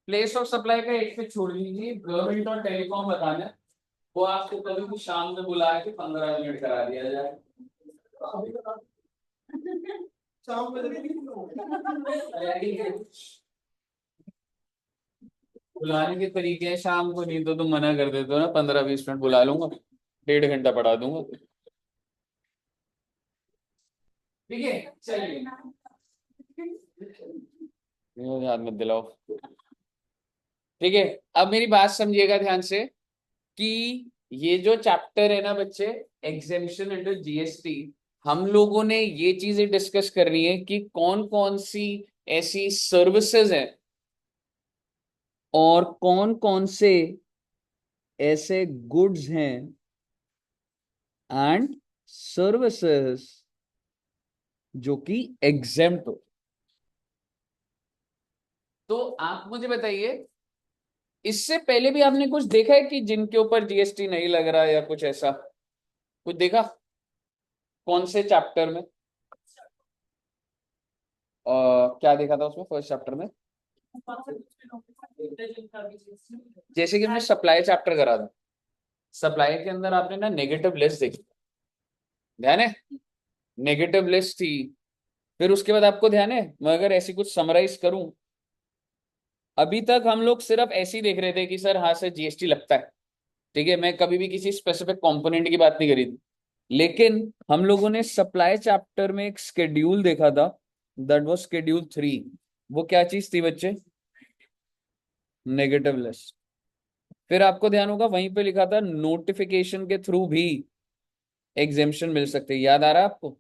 Place of supply का एक पे छोड़ दीजिए, गवर्नमेंट और टेलीकॉम बताना है। वो आपको कभी भी शाम में बुला के 15 मिनट करा दिया जाए। शाम में बुलाने के तरीके हैं, शाम को नहीं तो तुम मना कर देते हो ना, 15-20 मिनट बुला लूंगा, 1.5 घंटा पढ़ा दूंगा। ठीक है चलिए, याद मत दिलाओ। ठीक है, अब मेरी बात समझिएगा ध्यान से कि ये जो चैप्टर है ना बच्चे, एग्जेम्पशन अंडर जीएसटी, हम लोगों ने ये चीजें डिस्कस करनी है कि कौन कौन सी ऐसी सर्विसेज हैं और कौन कौन से ऐसे गुड्स हैं एंड सर्विसेज जो कि एग्जेम्प्ट हो। तो आप मुझे बताइए, इससे पहले भी आपने कुछ देखा है कि जिनके ऊपर जीएसटी नहीं लग रहा या कुछ ऐसा कुछ देखा? कौन से चैप्टर में? क्या देखा था उसमें फर्स्ट चैप्टर में? जैसे कि हमने सप्लाई चैप्टर करा था, सप्लाई के अंदर आपने ना नेगेटिव लिस्ट देखी, ध्यान है? नेगेटिव लिस्ट थी। फिर उसके बाद आपको ध्यान है, मैं अगर ऐसी कुछ समराइज करूं, अभी तक हम लोग सिर्फ ऐसे ही देख रहे थे कि सर हाँ सर जीएसटी लगता है, ठीक है, मैं कभी भी किसी स्पेसिफिक कंपोनेंट की बात नहीं करी थी। लेकिन हम लोगों ने सप्लाई चैप्टर में एक शेड्यूल देखा था, दैट वाज शेड्यूल 3। वो क्या चीज थी बच्चे? Negative list. फिर आपको ध्यान होगा वहीं पे लिखा था नोटिफिकेशन के थ्रू भी एग्जेम्पशन मिल सकते हैं, याद आ रहा है आपको?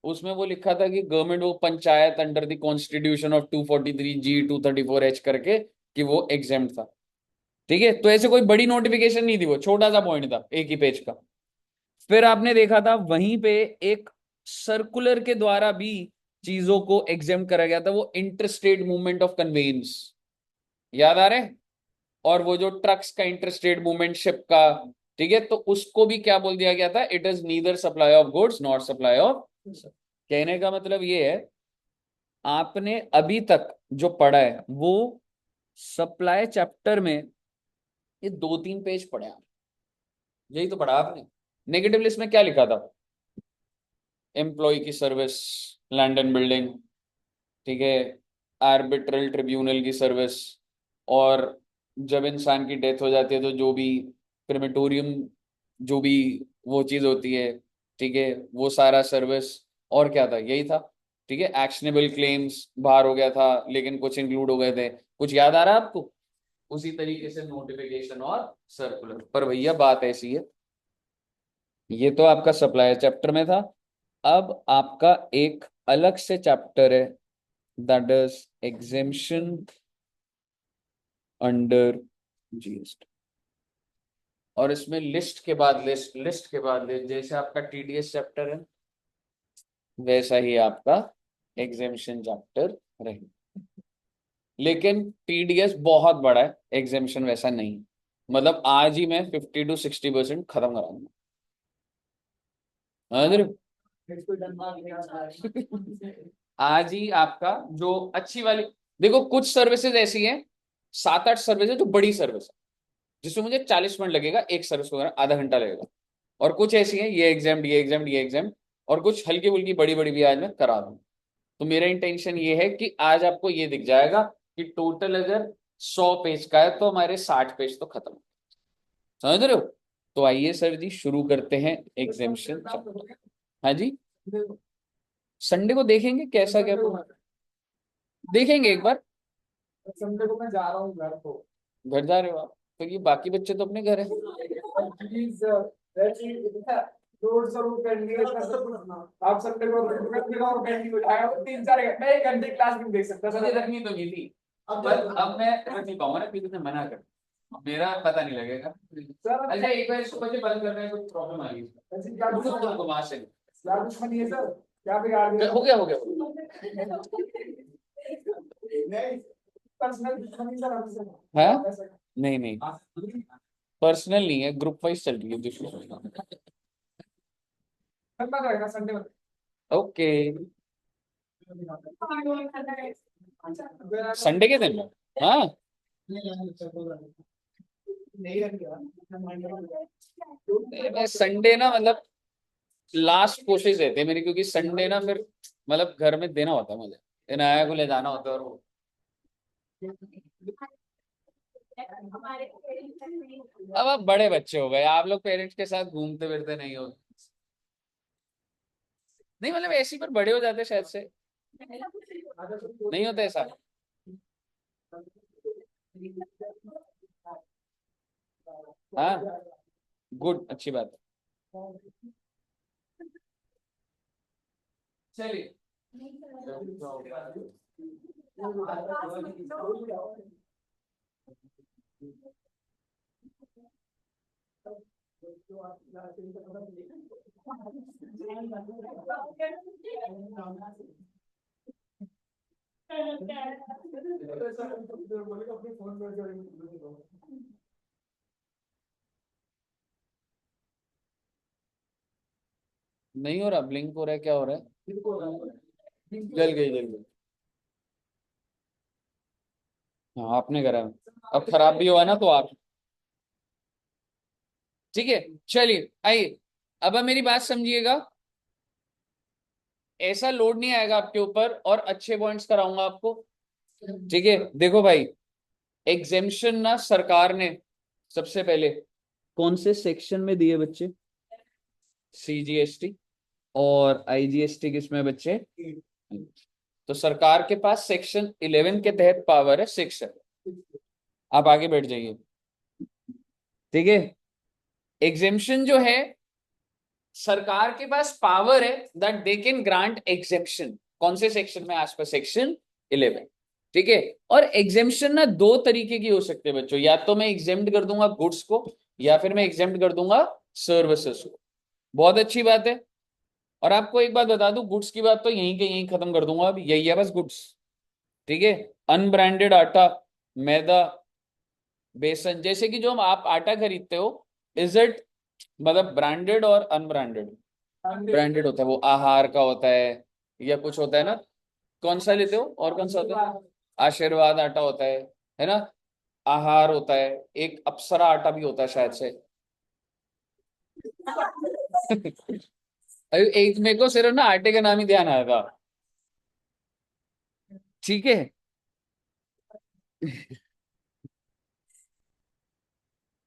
उसमें वो लिखा था कि गवर्नमेंट वो panchayat under the constitution of 243G 234H करके कि वो एग्जेम्प्ट था। ठीक है, तो ऐसे कोई बड़ी नोटिफिकेशन नहीं थी, वो छोटा सा पॉइंट था एक ही पेज का। फिर आपने देखा था वहीं पे एक सर्कुलर के द्वारा भी चीजों को एग्जेम्प्ट करा गया था, वो इंटरस्टेट मूवमेंट ऑफ कन्वेयंस, याद आ रहे हैं? और वो जो ट्रक्स का इंटरस्टेट मूवमेंट शिप का, ठीक है, तो उसको भी क्या बोल दिया गया था? It is neither supply of goods not supply of. कहने का मतलब ये है, आपने अभी तक जो पढ़ा है वो सप्लाई चैप्टर में ये 2-3 पेज पढ़े हैं, यही तो पढ़ा आपने। नेगेटिव लिस्ट में क्या लिखा था? एम्प्लॉय की सर्विस, लैंड एंड बिल्डिंग, ठीक है, आर्बिट्रल ट्रिब्यूनल की सर्विस, और जब इंसान की डेथ हो जाती है तो जो भी क्रिमेटोरियम, जो भी वो चीज होती है, ठीक है, वो सारा सर्विस। और क्या था? यही था। ठीक है, एक्शनेबल क्लेम्स बाहर हो गया था, लेकिन कुछ इंक्लूड हो गए थे, कुछ याद आ रहा है आपको? उसी तरीके से नोटिफिकेशन और सर्कुलर। पर भैया बात ऐसी है, ये तो आपका सप्लायर चैप्टर में था, अब आपका एक अलग से चैप्टर है, that is exemption under GST. और इसमें लिस्ट के बाद लिस्ट, लिस्ट के बाद लिस्ट, जैसे आपका टीडीएस चैप्टर है वैसा ही आपका एग्जेम्पशन चैप्टर रहेगा। लेकिन टीडीएस बहुत बड़ा है, एग्जेम्पशन वैसा नहीं है। मतलब आज ही मैं 50 to 60% खत्म कराऊंगा। आज ही आपका जो अच्छी वाली, देखो कुछ सर्विसेज ऐसी हैं, 7-8 सर्विसेज जो बड़ी सर्विस है, जिसमें मुझे 40 मिनट लगेगा एक सर्विस को, आधा घंटा लगेगा। और कुछ ऐसी हैं, ये एग्जाम ये एग्जाम ये एग्जाम, और कुछ हल्की फुल्की बड़ी बड़ी भी आज मैं करा दूँ। तो मेरा इंटेंशन ये है कि आज आपको ये दिख जाएगा कि टोटल अगर 100 पेज का है तो हमारे 60 पेज तो खत्म, समझ रहे हो? तो आइए सर जी शुरू करते हैं एग्जामेशन। हाँ जी, संडे को देखेंगे कैसा क्या देखेंगे एक बार। संडे को मैं जा रहा हूँ घर को। घर जा रहे हो आप? तो ये बाकी बच्चे तो अपने घर है। प्लीज रोड जरूर करनी है। आप संडे को पेंडिंग उठाया 3-4 घंटे, 1 घंटे क्लास नहीं देख सकता सर, रखनी तो नहीं थी। अब मैं रख नहीं पाऊंगा ना, क्योंकि तुमने मना कर, मेरा पता नहीं लगेगा सर। अच्छा एक बार इसको बच्चे बंद करने में कुछ प्रॉब्लम आ गई, क्या वहां से क्या दुश्मनी है सर? क्या बिगाड़ दिया? हो गया नहीं, पर्सनल दुश्मनी सर हमसे है? नहीं नहीं, पर्सनल नहीं है, ग्रुप वाइज चल रही है दुश्मनी। संडे। ओके संडे के दिन में। हाँ, संडे ना मतलब लास्ट कोशिश रहती है मेरी, क्योंकि संडे ना फिर मतलब घर में देना होता है मुझे, इनाया को ले जाना होता है, और वो अब आप बड़े बच्चे हो गए, आप लोग पेरेंट्स के साथ घूमते फिरते नहीं हो। नहीं मतलब ऐसे ही, पर बड़े हो जाते शायद से, नहीं होता ऐसा। हाँ, गुड, अच्छी बात है। चलिए। नहीं हो रहा, ब्लिंक हो रहा है, क्या हो रहा है? जल गई, जल गई। हाँ, आपने करा। अब खराब भी हुआ ना तो आप। ठीक है, चलिए आइए। अब मेरी बात समझिएगा, ऐसा लोड नहीं आएगा आपके ऊपर, और अच्छे पॉइंट्स कराऊंगा आपको। ठीक है, देखो भाई, एग्जेम्पशन ना सरकार ने सबसे पहले कौन से सेक्शन में दिए बच्चे? सीजीएसटी और आईजीएसटी किसमें बच्चे? तो सरकार के पास सेक्शन 11 के तहत पावर है 6 है। आप आगे बैठ जाइए। ठीक है, एग्जेम्पशन जो है, सरकार के पास पावर है that they can grant exemption. कौन से सेक्शन में? आज पर सेक्शन 11। ठीक है, और एग्जेम्पशन ना दो तरीके की हो सकते हैं बच्चों, या तो मैं एग्जेम्प्ट कर दूंगा गुड्स को, या फिर मैं एग्जेम्प्ट कर दूंगा सर्विसेज को। बहुत अच्छी बात है। और आपको एक बात बता दूं, गुड्स की बात तो यहीं के यहीं खत्म कर दूंगा, अब यही है बस गुड्स। ठीक है, अनब्रांडेड आटा, मैदा, बेसन, जैसे कि जो हम आप आटा खरीदते हो, इज इट मतलब ब्रांडेड और अनब्रांडेड? ब्रांडेड होता है, वो आहार का होता है या कुछ होता है ना। कौन सा लेते हो, और कौन सा होता है? आशीर्वाद आटा होता है ना। आहार होता है, एक अप्सरा आटा भी होता है शायद से। अरे एक मेरे को सिर्फ ना आटे का नाम ही ध्यान आया था। ठीक है।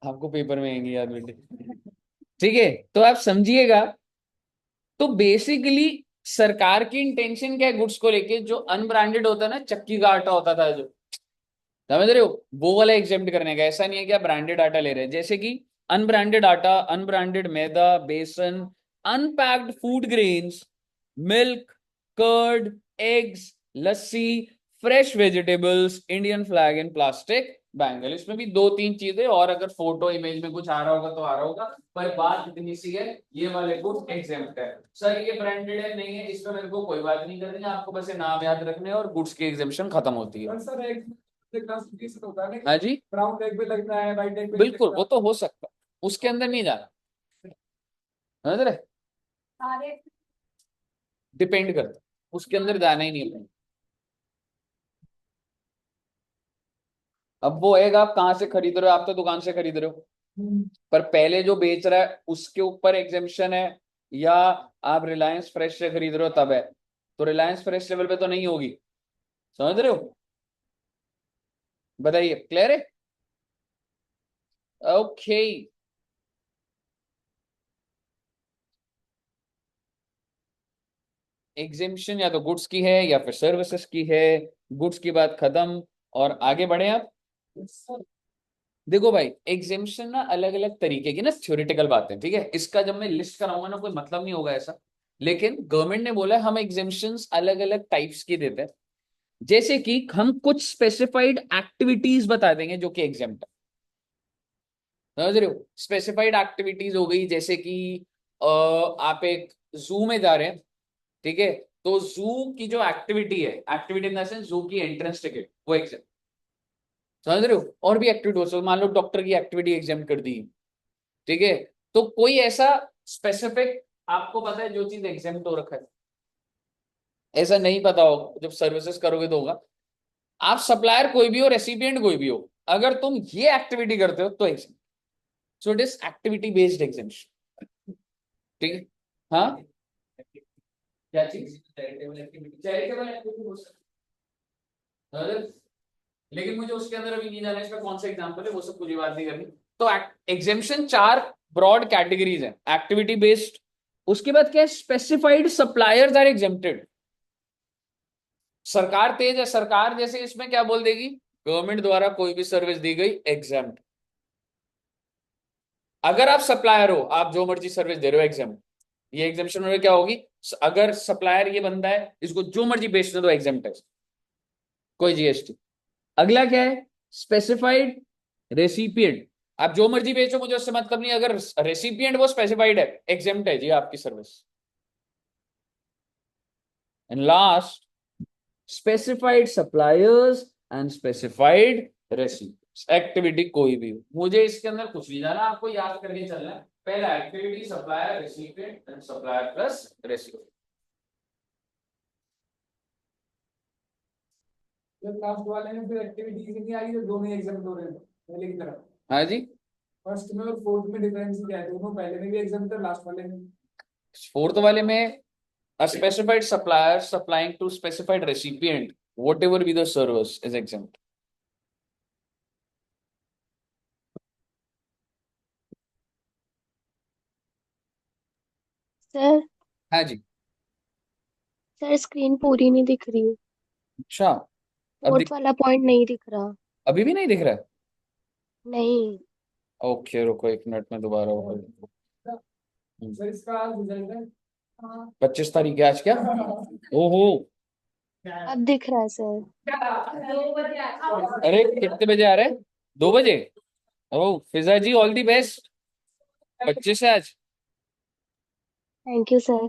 आपको पेपर में आएंगे याद बेटे। ठीक है, तो आप समझिएगा, तो बेसिकली सरकार की इंटेंशन क्या है गुड्स को लेके? जो अनब्रांडेड होता है ना, चक्की का आटा होता था जो, समझ रहे हो, वो वाला एग्जेम्प्ट करने का। ऐसा नहीं है कि आप ब्रांडेड आटा ले रहे हैं, जैसे कि अनब्रांडेड आटा, unbranded maida, besan, unpacked food grains, milk, curd, eggs, lassi, fresh vegetables, Indian flag in plastic bangle. इसमें भी दो तीन चीजें, और अगर फोटो इमेज में कुछ आ रहा होगा तो आ रहा होगा, पर बात इतनी सी है, ये वाले गुड एग्जेम्प्ट है। सर ये ब्रांडेड है नहीं है, इसमें मेरे को कोई बात नहीं करनी है, आपको बस ये नाम याद रखने हैं और गुड्स की एग्जेम्पशन खत्म होती है। सर एक क्लासिफिकेशन होता है ना, हाँ जी, ब्राउन एग पे लगता है, व्हाइट एग पे बिल्कुल, वो तो हो सकता है, उसके अंदर नहीं जाना, समझ रहे? डिपेंड करता है, उसके अंदर जाना ही नहीं है। अब वो एग आप कहाँ से खरीद रहे हो? आप तो दुकान से खरीद रहे हो, पर पहले जो बेच रहा है उसके ऊपर एग्जेम्पशन है, या आप रिलायंस फ्रेश से खरीद रहे हो तब है? तो रिलायंस फ्रेश लेवल पे तो नहीं होगी, समझ रहे हो? बताइए, क्लियर है? ओके। एग्जेम्पशन या तो गुड्स की है या फिर सर्विसेज की है। गुड्स की बात खत्म, और आगे बढ़े आप। देखो भाई, एग्जेम्पशन ना अलग अलग तरीके की ना थ्योरेटिकल बातें, ठीक है, इसका जब मैं लिस्ट कराऊंगा ना कोई मतलब नहीं होगा ऐसा, लेकिन गवर्नमेंट ने बोला है हम एग्जेम्पशंस अलग अलग टाइप्स की देते हैं। जैसे कि हम कुछ स्पेसिफाइड एक्टिविटीज बता देंगे जो कि एग्जेम्प्ट है, समझ रहे हो? स्पेसिफाइड एक्टिविटीज हो गई, जैसे कि आप एक जू में जा रहे हैं, ठीक है, तो जू की जो एक्टिविटी है, एक्टिविटी इन द सेंस जू की एंट्रेंस टिकट, वो एग्जाम, समझ रहे हो? और भी एक्टिविटी हो सकती, मान लो डॉक्टर की एक्टिविटी एग्जाम कर दी, ठीक है, तो कोई ऐसा स्पेसिफिक आपको पता है जो चीज एग्जाम हो रखा है? ऐसा नहीं पता हो, जब सर्विसेज करोगे तो होगा। आप सप्लायर कोई भी हो, रेसिपिएंट कोई भी हो, अगर तुम ये एक्टिविटी करते हो तो exam. So it is activity based examination. ठीक है। हाँ, क्या चीज? चैरिटेबल एक्टिविटी, चैरिटेबल एक्टिविटी हो सकती है। लेकिन मुझे उसके अंदर अभी नहीं जाना है, इसका कौन सा एग्जांपल है वो सब मुझे बात नहीं करनी। तो एग्जेम्पशन चार ब्रॉड कैटेगरीज है, एक्टिविटी बेस्ड। उसके बाद क्या है, स्पेसिफाइड सप्लायर्स आर एग्जेम्प्टेड। सरकार तेज है, सरकार जैसे इसमें क्या बोल देगी, गवर्नमेंट द्वारा कोई भी सर्विस दी गई एग्जाम्प्ट। अगर आप सप्लायर हो, आप जो मर्जी सर्विस दे रहे हो एग्जाम्प्ट। ये एग्जाम्पशन में क्या होगी, अगर सप्लायर ये बंदा है, इसको जो मर्जी बेचने दो एग्जाम्प्ट है, कोई जीएसटी। अगला क्या है, स्पेसिफाइड रेसिपिएंट। आप जो मर्जी बेचो, मुझे उससे मतलब नहीं, अगर रेसिपिएंट वो स्पेसिफाइड है, एग्जेम्प्ट है जी आपकी service. And last, specified suppliers and specified recipients. Activity कोई भी हो, मुझे इसके अंदर कुछ नहीं जाना, आपको याद करके चलना है। पहला activity, supplier, recipient and supplier plus recipient. Last वाले में फिर एक्टिविटी नहीं आई, तो दोनों एग्जाम हो रहे हैं पहले की तरह। हाँ जी। फर्स्ट में और फोर्थ में डिफरेंस क्या है, दोनों पहले में भी एग्जाम था, लास्ट वाले में। फोर्थ वाले में a specified supplier supplying to specified recipient, whatever be the service, is exempt. Sir हाँ जी। सर स्क्रीन पूरी नहीं दिख रही। अच्छा, अब फोर्थ वाला पॉइंट नहीं दिख रहा। अभी भी नहीं दिख रहा है? नहीं। ओके रुको, एक मिनट में दोबारा सर इसका रिजल्ट है। 25 तारीख है आज क्या? ओहो। अब दिख रहा है सर। अरे कितने बजे आ रहे हैं? 2 बजे। ओह फिजा जी, ऑल दी बेस्ट। 25 है आज। Thank you sir.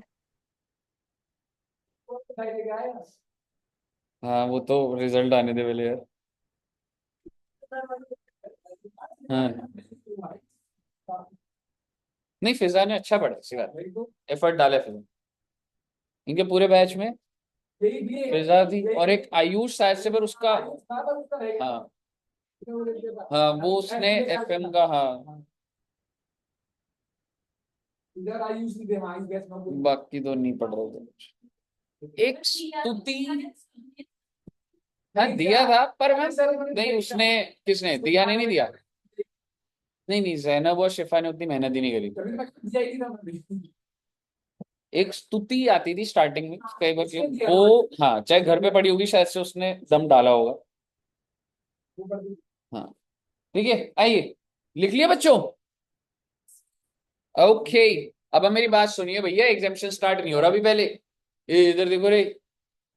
हाँ वो तो रिजल्ट आने दे पहले यार। हाँ, नहीं फिजा ने अच्छा पढ़ा, इसी बात, एफर्ट डाले फिजा। इनके पूरे बैच में फिजा थी और एक आयुष शायद से, पर उसका, हाँ हाँ वो उसने एफएम का, हाँ बाकी तो नहीं पढ़ रहे थे। एक स्तुति, हाँ दिया था, पर मैं नहीं, उसने, किसने दिया, नहीं नहीं दिया। नहीं नहीं, जैनब और शिफा ने उतनी मेहनत ही नहीं करी। एक स्तुति आती थी स्टार्टिंग में कई बार, वो हाँ चाहे घर पे पड़ी होगी शायद से, उसने दम डाला होगा। हाँ ठीक है, आइए लिख लिया बच्चों। ओके, अब मेरी बात सुनिए भैया, एग्जामिशन स्टार्ट नहीं हो रहा अभी, पहले ये इधर देखो रे,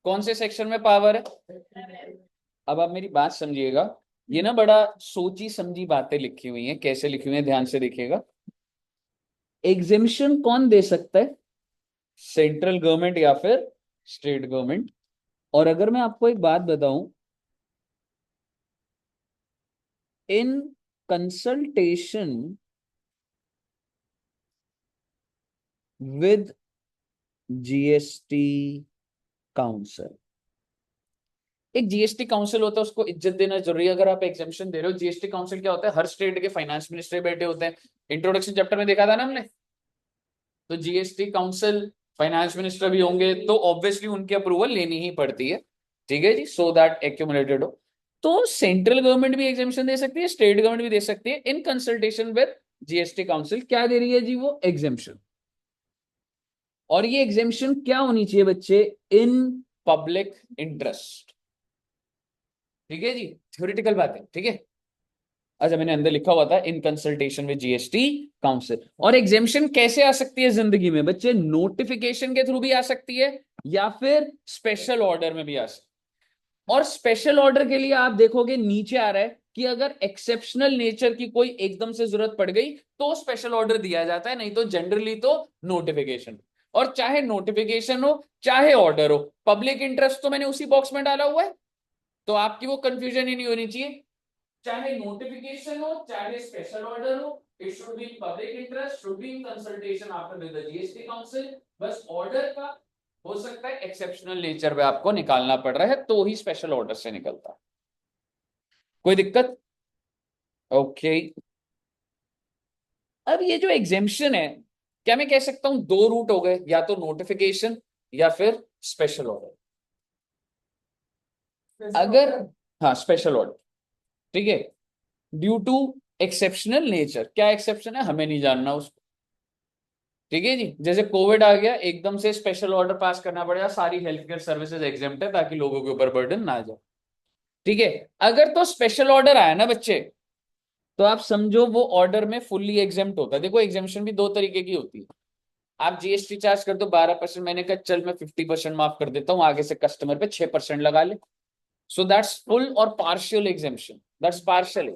कौन से सेक्शन में पावर है। अब आप मेरी बात समझिएगा, ये ना बड़ा सोची समझी बातें लिखी हुई हैं, कैसे लिखी हुई हैं ध्यान से देखिएगा। एग्जामिशन कौन दे सकता है, सेंट्रल गवर्नमेंट या फिर स्टेट गवर्नमेंट। और अगर मैं आपको एक बात बताऊं, in consultation with GST council, एक जीएसटी काउंसिल होता है, उसको इज्जत देना जरूरी है। अगर आप एग्जामिशन दे रहे हो, जीएसटी काउंसिल क्या होता है, हर स्टेट के फाइनेंस मिनिस्टर बैठे होते हैं। इंट्रोडक्शन चैप्टर में देखा था ना हमने। तो जीएसटी काउंसिल फाइनेंस मिनिस्टर भी होंगे, तो ऑब्वियसली उनकी अप्रूवल लेनी ही पड़ती है। ठीक है जी, सो दैट एक्यूमुलेटेड हो। तो सेंट्रल गवर्नमेंट भी एग्जामिशन दे सकती है, स्टेट गवर्नमेंट भी दे सकती है, in consultation with GST council. क्या दे रही है जी वो, एग्जामिशन। और ये एग्जामिशन क्या होनी चाहिए बच्चे, इन पब्लिक इंटरेस्ट। ठीक है जी, थ्योरेटिकल बात है, ठीक है। अच्छा मैंने अंदर लिखा हुआ था, in consultation with GST council. और एग्जेम्पशन कैसे आ सकती है जिंदगी में बच्चे, नोटिफिकेशन के थ्रू भी आ सकती है, या फिर स्पेशल ऑर्डर में भी आ सकती है। और स्पेशल ऑर्डर के लिए आप देखोगे नीचे आ रहा है कि अगर एक्सेप्शनल नेचर की कोई एकदम से जरूरत पड़ गई तो स्पेशल ऑर्डर दिया जाता है, नहीं तो जनरली तो नोटिफिकेशन। और चाहे नोटिफिकेशन हो चाहे ऑर्डर हो, पब्लिक इंटरेस्ट तो मैंने उसी बॉक्स में डाला हुआ है, तो आपकी वो कंफ्यूजन ही नहीं होनी चाहिए। चाहे नोटिफिकेशन हो चाहे स्पेशल ऑर्डर हो, it should be public interest, should be in consultation after with the GST council. बस ऑर्डर का हो सकता है एक्सेप्शनल नेचर पे आपको निकालना पड़ रहा है, तो ही स्पेशल ऑर्डर से निकलता है। कोई दिक्कत? ओके। अब ये जो एग्जेम्पशन है, क्या मैं कह सकता हूं दो रूट हो गए, या तो नोटिफिकेशन या फिर स्पेशल ऑर्डर। अगर, हाँ स्पेशल ऑर्डर, ठीक है, ड्यू टू एक्सेप्शनल नेचर। क्या एक्सेप्शन है हमें नहीं जानना उसको, ठीक है जी। जैसे कोविड आ गया, एकदम से स्पेशल ऑर्डर पास करना पड़ेगा, सारी हेल्थ केयर सर्विसेज एग्जेम्प्ट है ताकि लोगों के ऊपर बर्डन ना आ जाए, ठीक है। अगर तो स्पेशल ऑर्डर आया ना बच्चे, तो आप समझो वो ऑर्डर में फुल्ली एग्जेम्प्ट होता है। देखो एग्जेम्पशन भी दो तरीके की होती है। आप जीएसटी चार्ज कर दो 12%, मैंने कहा चल मैं 50% माफ कर देता हूं, आगे से कस्टमर पे 6% लगा ले, सो दैट्स फुल और पार्शियल एग्जेम्पशन, दैट्स पार्शियल।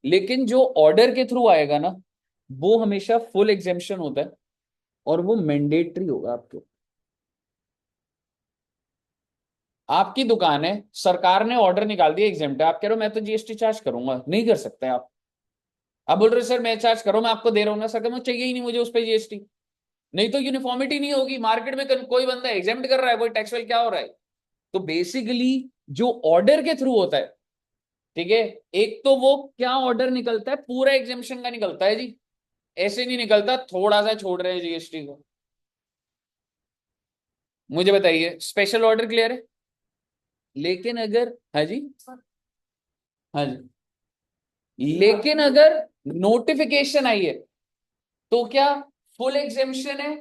लेकिन जो ऑर्डर के थ्रू आएगा ना, वो हमेशा फुल एग्जेम्पशन होता है, और वो मैंडेटरी होगा आपके। आपकी दुकान है, सरकार ने ऑर्डर निकाल दिया एग्जेम्प्ट है, आप कह रहे हो मैं तो जीएसटी चार्ज करूंगा, नहीं कर सकते आप बोल रहे सर मैं चार्ज करो, मैं आपको दे रहा हूँ ना, सर मुझे चाहिए ही नहीं मुझे उस पर जीएसटी। नहीं तो यूनिफॉर्मिटी नहीं होगी मार्केट में, कोई बंदा एग्जेम्प्ट कर रहा है, कोई टैक्स वेल क्या हो रहा है। तो बेसिकली जो ऑर्डर के थ्रू होता है, ठीक है, एक तो वो क्या ऑर्डर निकलता है पूरा एग्जेम्पशन का निकलता है जी, ऐसे नहीं निकलता थोड़ा सा छोड़ रहे हैं जीएसटी को। मुझे बताइए स्पेशल ऑर्डर क्लियर है? लेकिन अगर, हाँ जी, हाँ जी, लेकिन अगर नोटिफिकेशन आई है, तो क्या फुल एग्जेम्पशन है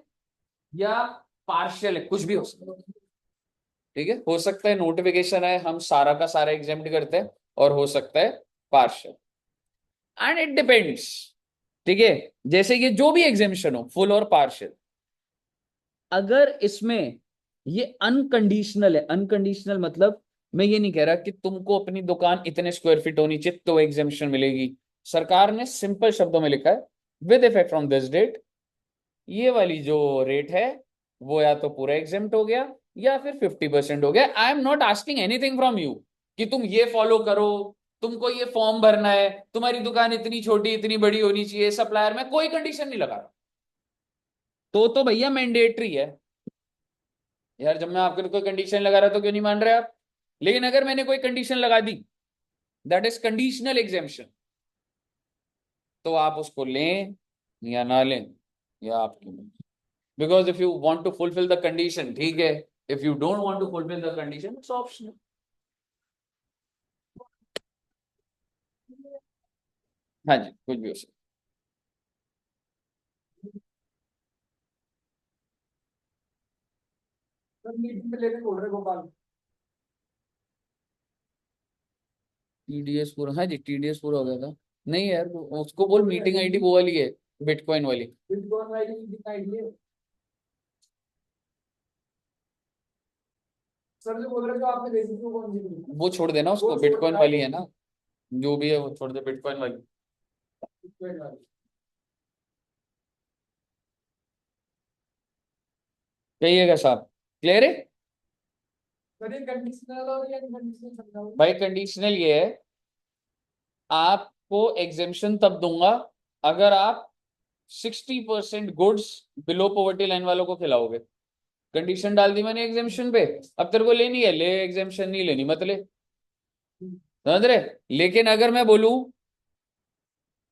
या पार्शियल है? कुछ भी हो सकता है, ठीक है। हो सकता है नोटिफिकेशन है, हम सारा का सारा एग्जेम्प्ट करते हैं, और हो सकता है पार्शियल, एंड इट डिपेंड्स, ठीक है। जैसे कि जो भी एग्जेम्पशन हो, फुल और पार्शियल, अगर इसमें ये अनकंडीशनल है, अनकंडीशनल मतलब मैं ये नहीं कह रहा कि तुमको अपनी दुकान इतने स्क्वायर फीट होनी चाहिए तो एग्जेम्पशन मिलेगी। सरकार ने सिंपल शब्दों में लिखा है with effect from this date, ये वाली जो रेट है वो या तो पूरा एग्जेम्प्ट हो गया या फिर 50% हो गया। I am not asking anything from you कि तुम ये फॉलो करो, तुमको ये फॉर्म भरना है, तुम्हारी दुकान इतनी छोटी इतनी बड़ी होनी चाहिए, सप्लायर में कोई कंडीशन नहीं लगा। तो भैया मैंडेटरी है यार, जब मैं आपके लिए कोई कंडीशन लगा रहा तो क्यों नहीं मान रहे आप? लेकिन अगर मैंने कोई कंडीशन लगा दी, दैट इज कंडीशनल एग्जेम्पशन, तो आप उसको लें या ना लें, या आपकी, because if you want to fulfil the condition ठीक है, if you don't want to fulfil the condition it's optional. हाँ जी, कुछ भी हो सकता सर मीटिंग में लेने बोल रहे गोपाल। है। टीडीएस पूरा, हाँ जी टीडीएस पूरा हो गया था। नहीं यार उसको बोल मीटिंग आईडी वो वाली है, बिटकॉइन वाली। बिटकॉइन वाली मीटिंग आईडी है। सर जो बोल रहे थे आपने भेजी थी वो कौन सी थी? वो छोड़ देना, वो उसको छोड़ बिटकॉइन रहा वाली है। है ना, जो भी है वो छोड़ दे, बिटकॉइन वाली। बिटकॉइन वाली। कहिएगा साहब, क्लियर है? सर ये कंडीशनल और या कंडीशनल समझाओ। भाई कंडीशनल ये है, आपको एग्जेम्पशन तब दूंगा अगर आप 60% गुड्स बिलो पॉवर्टी लाइन वालों को खिलाओगे। कंडीशन डाल दी मैंने एग्जेम्पशन पे, अब तेरे को लेनी है ले, एग्जेम्पशन नहीं लेनी मत ले, समझ रहे? लेकिन अगर मैं बोलूं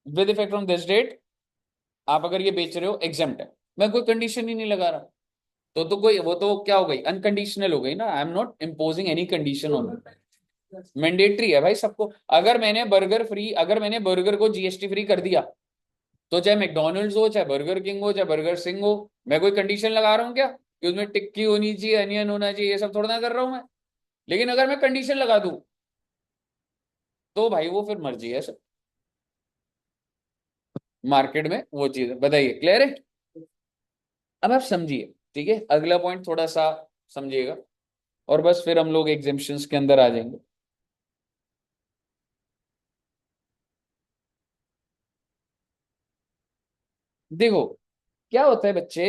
with effect from this date, आप अगर ये बेच रहे हो एग्जेम्प्ट है, मैं कोई कंडीशन ही नहीं लगा रहा, तो कोई वो तो क्या हो गई, अनकंडीशनल हो गई ना। I am not imposing any condition on, mandatory है भाई सबको। अगर मैंने बर्गर फ्री, अगर मैंने बर्गर को जीएसटी फ्री कर दिया, तो चाहे मैकडोनल्ड्स हो, चाहे बर्गर किंग हो, चाहे बर्गर सिंह हो, मैं कोई कंडीशन लगा रहा हूँ क्या कि उसमें टिक्की होनी चाहिए, अनियन होना चाहिए, ये सब थोड़ा ना कर रहा हूं मैं। लेकिन अगर मैं कंडीशन लगा दूं, तो भाई वो फिर मर्जी है सब, मार्केट में वो चीज है। बताइए क्लियर है? अब आप समझिए, ठीक है, अगला पॉइंट थोड़ा सा समझिएगा, और बस फिर हम लोग एग्जेम्पशंस के अंदर आ जाएंगे। देखो क्या होता है बच्चे,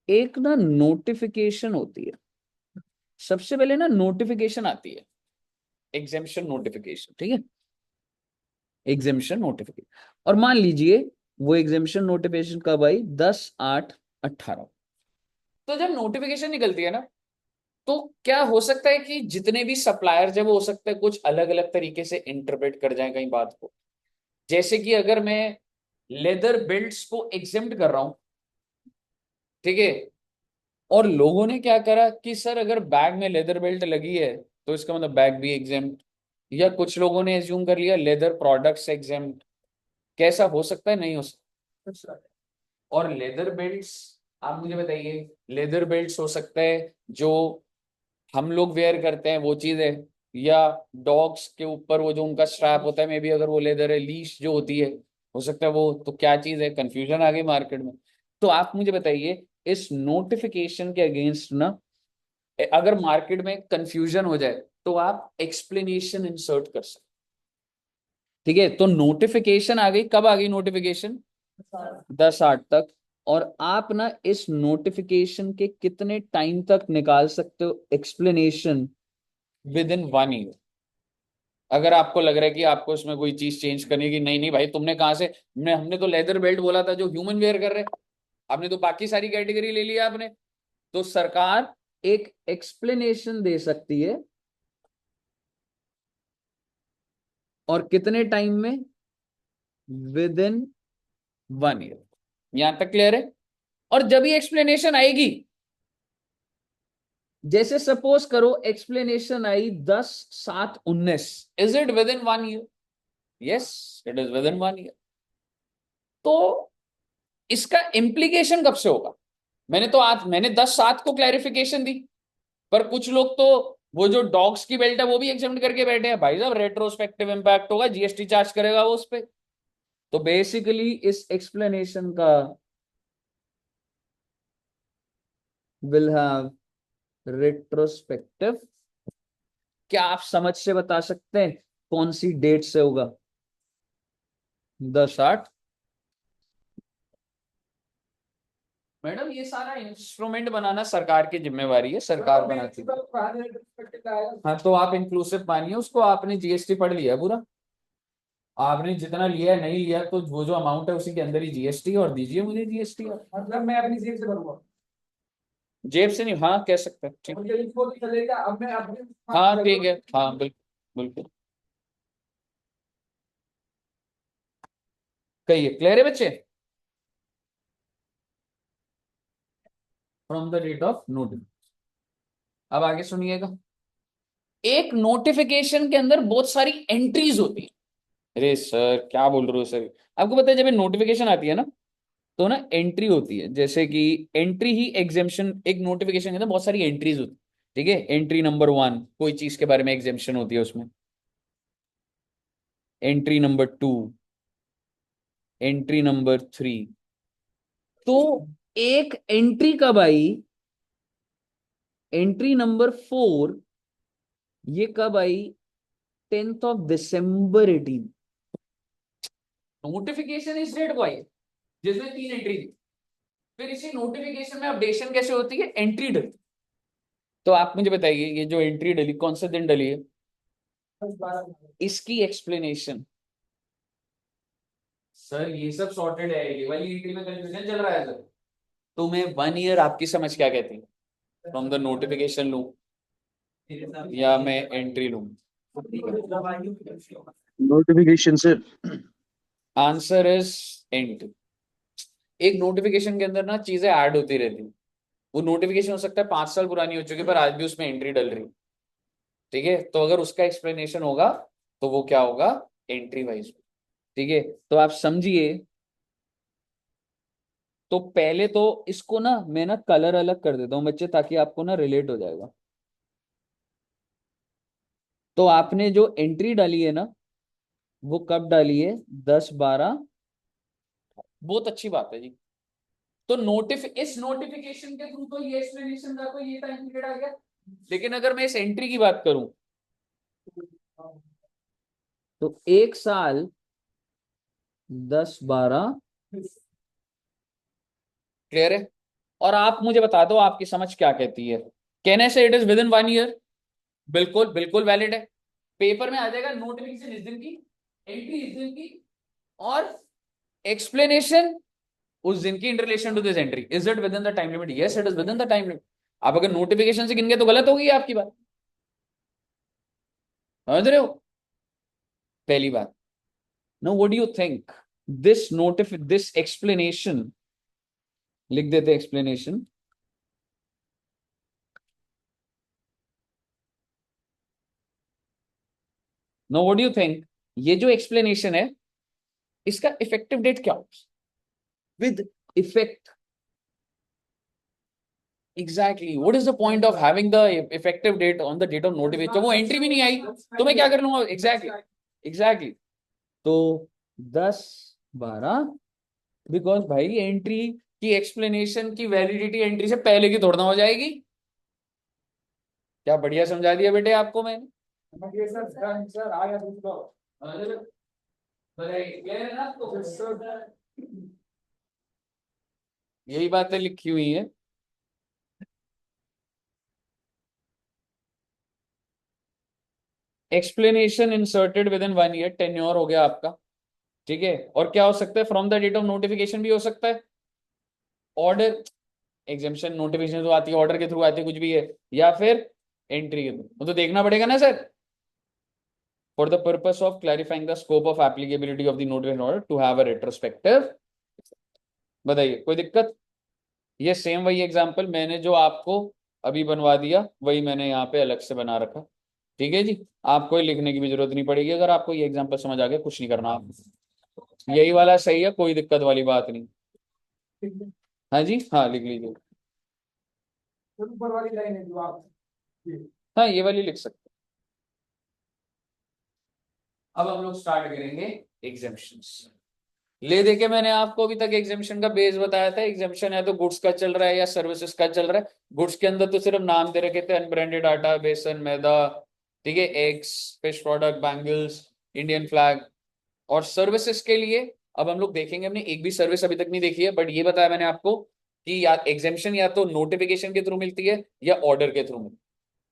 एक ना नोटिफिकेशन होती है, सबसे पहले ना नोटिफिकेशन आती है, एग्जेम्पशन नोटिफिकेशन, ठीक है। Exemption notification. और मान लीजिए वो एग्जेम्पशन नोटिफिकेशन कब आई, 10/8/18। तो जब नोटिफिकेशन निकलती है ना, तो क्या हो सकता है कि जितने भी सप्लायर्स है वो हो सकता है कुछ अलग अलग तरीके से इंटरप्रेट कर जाए कहीं बात को। जैसे कि अगर मैं लेदर बेल्ट्स को एग्जेम्प्ट कर रहा हूं, ठीक है, और लोगों ने क्या करा कि सर अगर बैग में लेदर बेल्ट लगी है तो इसका मतलब बैग भी एग्जेम्प्ट, या कुछ लोगों ने एज्यूम कर लिया लेदर प्रोडक्ट्स एग्जेम्प्ट। कैसा हो सकता है, नहीं हो सकता। और लेदर बेल्ट्स, आप मुझे बताइए, लेदर बेल्ट्स हो सकता है जो हम लोग वेयर करते हैं वो चीज है, या डॉग्स के ऊपर वो जो उनका स्ट्रैप होता है, मे बी अगर वो लेदर है, लीश जो होती है, हो सकता है वो, तो क्या चीज है, कंफ्यूजन आ गई मार्केट में। तो आप मुझे बताइए इस नोटिफिकेशन के अगेंस्ट ना, अगर मार्केट में कंफ्यूजन हो जाए तो आप एक्सप्लेनेशन इंसर्ट कर सकते। ठीक है, तो नोटिफिकेशन आ गई, कब आ गई नोटिफिकेशन, 10/8 तक। और आप ना इस नोटिफिकेशन के कितने टाइम तक निकाल सकते हो एक्सप्लेनेशन, विद इन 1 ईयर। अगर आपको लग रहा है कि आपको इसमें कोई चीज चेंज करने की, नहीं नहीं भाई तुमने कहाँ से, हमने तो लेदर बेल्ट बोला था जो ह्यूमन वेयर कर रहे हैं, आपने तो बाकी सारी कैटेगरी ले लिया आपने। तो सरकार एक एक्सप्लेनेशन दे सकती है, और कितने टाइम में, विद इन 1 ईयर। यहां तक क्लियर है। और जब ये एक्सप्लेनेशन आएगी, जैसे सपोज करो explanation I 10/7/19, is it with in 1 year? Yes, it is with in 1 year. तो इसका इम्प्लीकेशन कब से होगा? मैंने 10/7 को क्लैरिफिकेशन दी, पर कुछ लोग तो वो जो डॉग्स की बेल्ट है वो भी एग्जामिन करके बैठे हैं, भाई साहब रेट्रोस्पेक्टिव इंपैक्ट होगा, जीएसटी चार्ज करेगा वो उस पे। तो बेसिकली इस एक्सप्लेनेशन का विल हैव रेट्रोस्पेक्टिव। क्या आप समझ से बता सकते हैं कौन सी डेट से होगा? 10/8। मैडम ये सारा इंस्ट्रूमेंट बनाना सरकार की जिम्मेवारी है, सरकार बनाती है। हाँ, तो आप इंक्लूसिव मानिए उसको, आपने जीएसटी पढ़ लिया पूरा, आपने जितना लिया है, नहीं लिया तो वो जो अमाउंट है उसी के अंदर ही जीएसटी, और दीजिए मुझे जीएसटी। मतलब मैं अपनी जेब से भरूंगा। जेब से नहीं, हाँ कह सकते हैं, ठीक। मुझे इसको भी चलेगा, अब मैं अपने हाँ ठीक है, हाँ बिल्कुल बिल्कुल। कहिए, क्लियर है बच्चे? From the date of notice. अब आगे सुनिएगा। एक नोटिफिकेशन के अंदर बहुत सारी एंट्रीज होती है। अरे सर क्या बोल रहे हो सर, आपको पता है जब नोटिफिकेशन आती है ना, तो ना एंट्री होती है, जैसे कि एंट्री ही एग्जेम्पशन, एक नोटिफिकेशन के अंदर बहुत सारी एंट्रीज होती है। ठीक है, एंट्री नंबर 1 कोई चीज के बारे में एग्जेम्पशन होती है उसमें, एंट्री नंबर 2, एंट्री नंबर 3। तो एक एंट्री कब आई, एंट्री नंबर 4, ये कब आई, 10 December 2018। नोटिफिकेशन इस डेट को आई है, जिसमें 3 एंट्री थी। फिर इसी नोटिफिकेशन में अपडेशन कैसे होती है, एंट्री डली। तो आप मुझे बताइए ये जो एंट्री डली कौन से दिन डली है, इसकी एक्सप्लेनेशन। सर ये सब सॉर्टेड है, ये वाली एंट्री में कंफ्यूजन चल रहा है सर। तो मैं 1 ईयर आपकी समझ क्या कहती है, फ्रॉम द नोटिफिकेशन लूं या मैं एंट्री लूं? नोटिफिकेशन से। Answer is entry. एक नोटिफिकेशन के अंदर ना चीजें ऐड होती रहती, वो नोटिफिकेशन हो सकता है 5 साल पुरानी हो चुकी, पर आज भी उसमें एंट्री डल रही। ठीक है, तो अगर उसका एक्सप्लेनेशन होगा तो वो क्या होगा, एंट्री वाइज। ठीक है, तो आप समझिए। तो पहले तो इसको ना मैं ना कलर अलग कर देता हूं बच्चे, ताकि आपको ना रिलेट हो जाएगा। तो आपने जो एंट्री डाली है ना, वो कब डाली है, 10/12। बहुत अच्छी बात है जी। तो इस नोटिफिकेशन के थ्रू तो ये एक्सप्लेनेशन का तो ये टाइम पीरियड आ गया। लेकिन अगर मैं इस एंट्री की बात करूं, तो 1 साल 10/12। क्लियर है? और आप मुझे बता दो आपकी समझ क्या कहती है, कहने से it is with in 1 year, बिल्कुल बिल्कुल वैलिड है। पेपर में आ जाएगा नोटिफिकेशन इस दिन की, एंट्री इस दिन की, और एक्सप्लेनेशन उस दिन की in relation to this entry. Is it within the time limit? Yes, it is within the time limit. आप अगर नोटिफिकेशन से गिन गए तो गलत होगी आपकी बात, समझ रहे हो? पहली बात। Now what do you think this explanation, लिख देते explanation. Now what do you think, ये जो एक्सप्लेनेशन है इसका इफेक्टिव डेट क्या होगा? With effect, exactly what is the point of having the effective date on the date of notification? जब वो एंट्री भी नहीं आई तो मैं क्या कर लूंगा? Exactly, exactly. तो 10/12, बिकॉज भाई एंट्री की एक्सप्लेनेशन की वैलिडिटी एंट्री से पहले की थोड़ा ना हो जाएगी। क्या बढ़िया समझा दिया बेटे आपको मैंने। ये सर सर आ गया दूसरा। क्लियर है ना आपको? Yes, sir. यही बातें लिखी हुई है। Explanation inserted with in 1 year, tenure हो गया आपका। ठीक है, और क्या हो सकता है? From the date of notification भी हो सकता है। ऑर्डर, एग्जामिशन नोटिफिकेशन तो आती है ऑर्डर के थ्रू, आती है कुछ भी है, या फिर एंट्री के थ्रू, वो तो देखना पड़ेगा ना sir. For the purpose of clarifying the scope of applicability of the notification order to have a retrospective. बताइए कोई दिक्कत? ये सेम वही एग्जांपल मैंने जो आपको अभी बनवा दिया, वही मैंने यहाँ पे अलग से बना रखा। ठीक है जी, आपको लिखने की भी जरूरत नहीं पड़ेगी। अगर आपको ये एग्जांपल समझ आ गया, कुछ नहीं करना आप, यही वाला सही है, कोई दिक्कत वाली बात नहीं। हाँ जी, हाँ लिख लीजिए। ऊपर वाली लाइन है जो आप हाँ ये वाली लिख सकते हैं। अब हम लोग स्टार्ट करेंगे एग्जाम्पशंस। ले देके मैंने आपको अभी तक एग्जामिशन का बेस बताया था। एग्जामिशन है तो गुड्स का चल रहा है या सर्विसेज का चल रहा है। गुड्स के अंदर तो सिर्फ नाम दे रखे थे, अनब्रांडेड आटा, बेसन, मैदा, ठीक है, eggs, fish product, bangles, Indian flag. और सर्विसेज के लिए अब हम लोग देखेंगे, हमने एक भी सर्विस अभी तक नहीं देखी है, बट ये बताया मैंने आपको कि या एग्जामिशन या तो नोटिफिकेशन के थ्रू मिलती है या ऑर्डर के थ्रू मिलती है।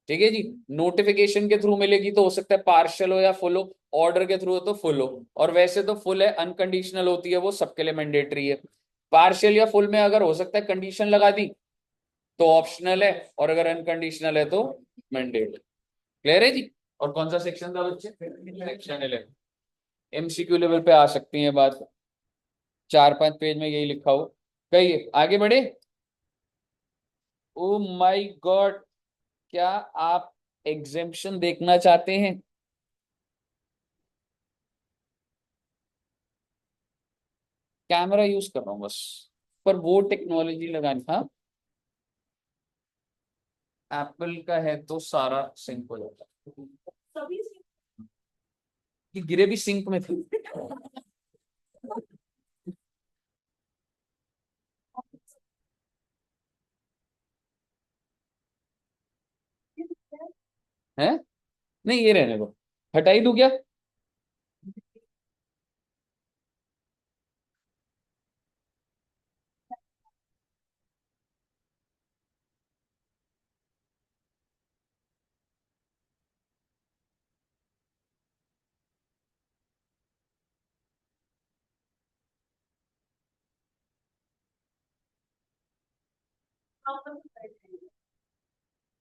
ठीक है जी, नोटिफिकेशन के थ्रू मिलेगी तो हो सकता है पार्शियल हो या फुल हो, ऑर्डर के थ्रू हो तो फुल हो। और वैसे तो फुल है, अनकंडीशनल होती है, वो सबके लिए मैंडेटरी है। पार्शियल या फुल में अगर हो सकता है कंडीशन लगा दी तो ऑप्शनल है, और अगर अनकंडीशनल है तो मैंडेट। क्लियर है जी? और कौन सा सेक्शन था बच्चे? सेक्शन 11। एमसीक्यू लेवल पे आ सकती है बात, 4-5 पेज में यही लिखा हो। कहिए आगे बढ़े। ओ माय गॉड, क्या आप एग्जेम्पशन देखना चाहते हैं? कैमरा यूज कर रहा हूँ बस, पर वो टेक्नोलॉजी लगानी। हाँ, एप्पल का है तो सारा सिंक हो जाता है। ये गिरे भी सिंक में थे। हैं? नहीं ये रहने दो, हटा ही दूं क्या?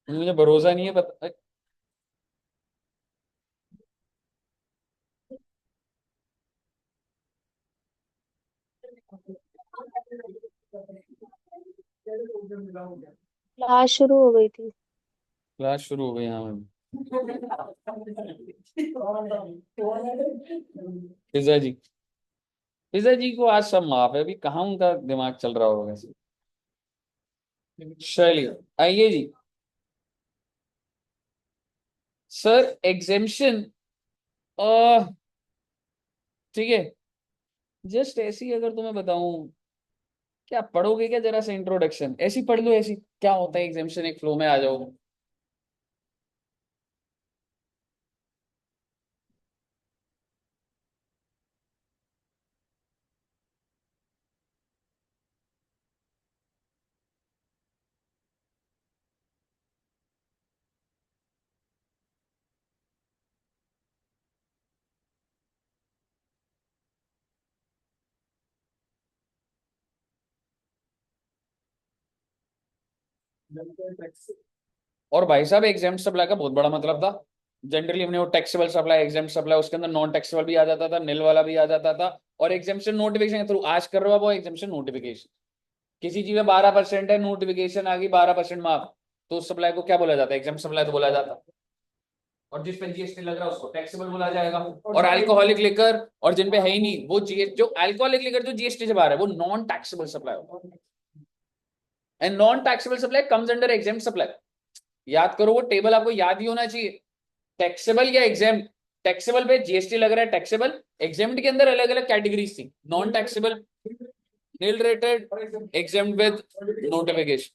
मुझे भरोसा नहीं है, पता। क्लास शुरू हो गई थी। क्लास शुरू हो गई यहाँ में। पिज्जा जी, पिज्जा जी को आज सब माफ है, अभी कहाँ उनका दिमाग चल रहा होगा। चलिए आइए जी। सर एग्जेम्पशन, ठीक है, जस्ट ऐसी अगर तुम्हें बताऊं, क्या पढ़ोगे क्या? जरा सा इंट्रोडक्शन ऐसी पढ़ लो, ऐसी क्या होता है एग्जामिशन, एक फ्लो में आ जाओ। और भाई साहब एग्जाम सप्लाई का बहुत बड़ा मतलब था। जनरली हमने वो टैक्सेबल सप्लाई, एग्जाम सप्लाई, उसके अंदर नॉन टैक्सेबल भी आ जाता था, निल वाला भी आ जाता था, और एग्जामेशन नोटिफिकेशन के थ्रू आज कर रहे हो आप वो एग्जामेशन नोटिफिकेशन। किसी चीज में 12% है, नोटिफिकेशन आ गई 12% मार्क, तो उस सप्लाई को क्या बोला जाता है? एग्जाम सप्लाई तो बोला जाता है। और जिस पे जीएसटी लग रहा है उसको टैक्सेबल बोला जाएगा। और अल्कोहलिक लिकर और जिन पे है ही नहीं वो जीएस जो अल्कोहलिक लिकर जो जीएसटी से बाहर है वो नॉन टैक्सेबल सप्लाई होगा। And non taxable supply comes under exempt supply. याद करो, वो टेबल आपको याद ही होना चाहिए। टैक्सेबल या एग्जाम, टैक्सेबल पे जीएसटी लग रहा है टैक्सेबल, एग्जाम्ड के अंदर अलग अलग कैटेगरीज थी, non taxable, nil rated, exempt with notification.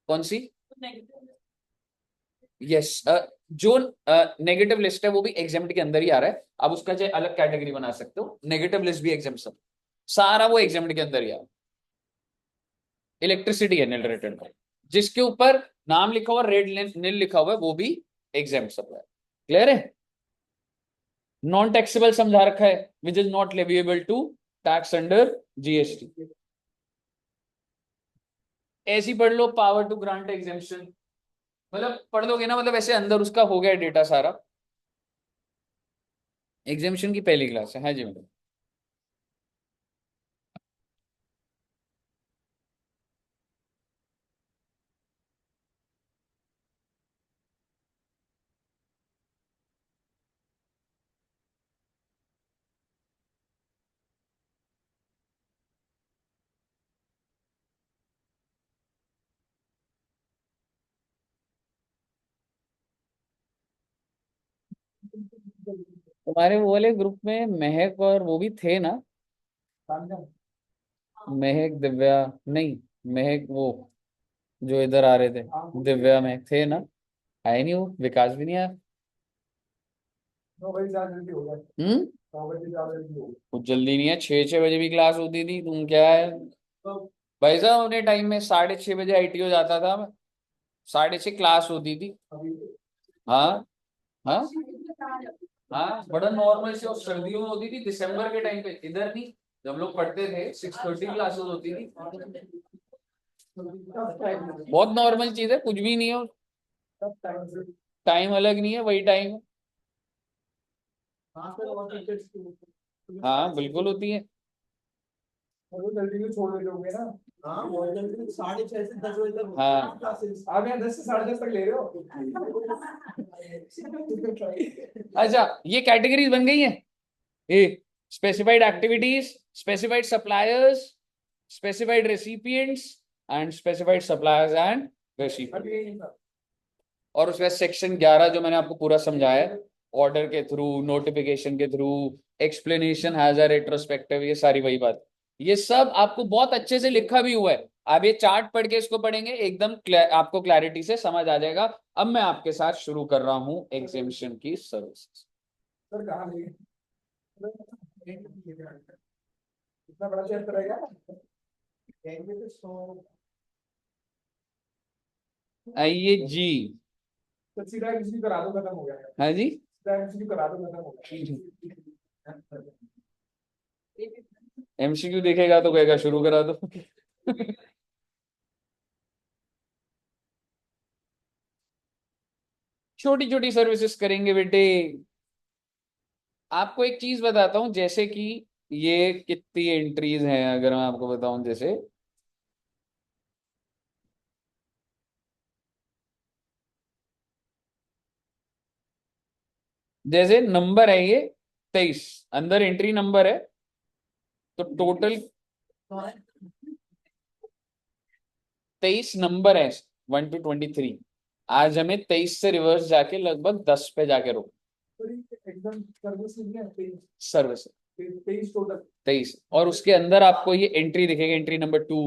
कौन सी? यस, जो नेगेटिव लिस्ट है वो भी एग्जाम्ड के अंदर ही आ रहा है। अब उसका चाहे अलग कैटेगरी बना सकते हो, नेगेटिव लिस्ट भी एग्जाम सब, सारा वो एग्जाम्ड के अंदर ही आ रहा है। इलेक्ट्रिसिटी है नील रेटेड का, जिसके ऊपर नाम लिखा हुआ रेड नील लिखा हुआ है वो भी एग्जाम सब है। क्लियर है? नॉन टैक्सेबल समझा रखा है, which is not leviable to tax under GST. ऐसी पढ़ लो, पावर टू ग्रांट एग्जेम्पशन, मतलब पढ़ लोगे ना, मतलब ऐसे अंदर उसका हो गया डेटा सारा। एग्जेम्पशन की पहली क्लास है। हाँ जी मैडम। तुम्हारे वो वाले ग्रुप में महक और वो भी थे ना? महक दिव्या, नहीं, महक वो जो इधर आ रहे थे, दिव्या महक थे ना? आए नहीं वो, विकास भी नहीं आया। 9 बजे ज्यादा जल्दी हो गया। हम्म। 9 बजे ज्यादा जल्दी हो कुछ जल्दी नहीं है, 6-6 बजे भी क्लास होती थी, तुम क्या है गया। भाई साहब? अपने टाइम में 6:30 बजे आईटीओ जाता था मैं, 6:30 क्लास होती थी। अभी हाँ। हाँ। हाँ, बड़ा नॉर्मल से, और सर्दियों में होती थी दिसंबर के टाइम पे, इधर नहीं। जब हम लोग पढ़ते थे 6:30 क्लासेस होती थी। बहुत नॉर्मल चीज है, कुछ भी नहीं है। सब टाइम से। टाइम अलग नहीं है, वही टाइम है। हाँ सर, और टीचर्स हाँ बिल्कुल होती है। वो जल्दी भी छोड़ देते होंगे ना। हाँ बहुत जल्दी, 6:30 से 10 बजे तक हाँ। क्लासेस। आप यहाँ 10 से 10:30 तक ले रहे हो। अच्छा, ये कैटेगरीज बन गई हैं। A, specified activities, specified suppliers, specified recipients and specified suppliers and recipients. और उसके बाद सेक्शन 11 जो मैंने आपको पूरा समझाया, ऑर्डर के थ्रू, नोटिफिकेशन के through, explanation has a retrospective, ये सारी वही बात। ये सब आपको बहुत अच्छे से लिखा भी हुआ है। आप ये चार्ट पढ़ के इसको पढ़ेंगे एकदम आपको क्लैरिटी से समझ आ जाएगा। अब मैं आपके साथ शुरू कर रहा हूं एग्जामिशन की सर्विसेज। सर कहाँ ले इतना बड़ा चेयर रहेगा। कहेंगे तो 100। आइए जी। तो सीधा एमसीक्यू करा दो, खत्म हो गया। हाँ जी। सीधा एमसीक्यू करा दो, खत्म हो गया। एमसीक्यू देखेगा तो कहेगा शुरू करा दो। छोटी छोटी सर्विसेज करेंगे बेटे। आपको एक चीज बताता हूं, जैसे कि ये कितनी एंट्रीज हैं अगर मैं आपको बताऊं, जैसे जैसे नंबर है ये 23, अंदर एंट्री नंबर है, तो टोटल 23 नंबर है, 1 to 23। आज हमें 23 से रिवर्स जाके लगभग 10 पे जाके रुक। एकदम सर्विस नहीं है। Service 23 total. 23, और उसके अंदर आपको ये एंट्री दिखेगी, एंट्री नंबर 2।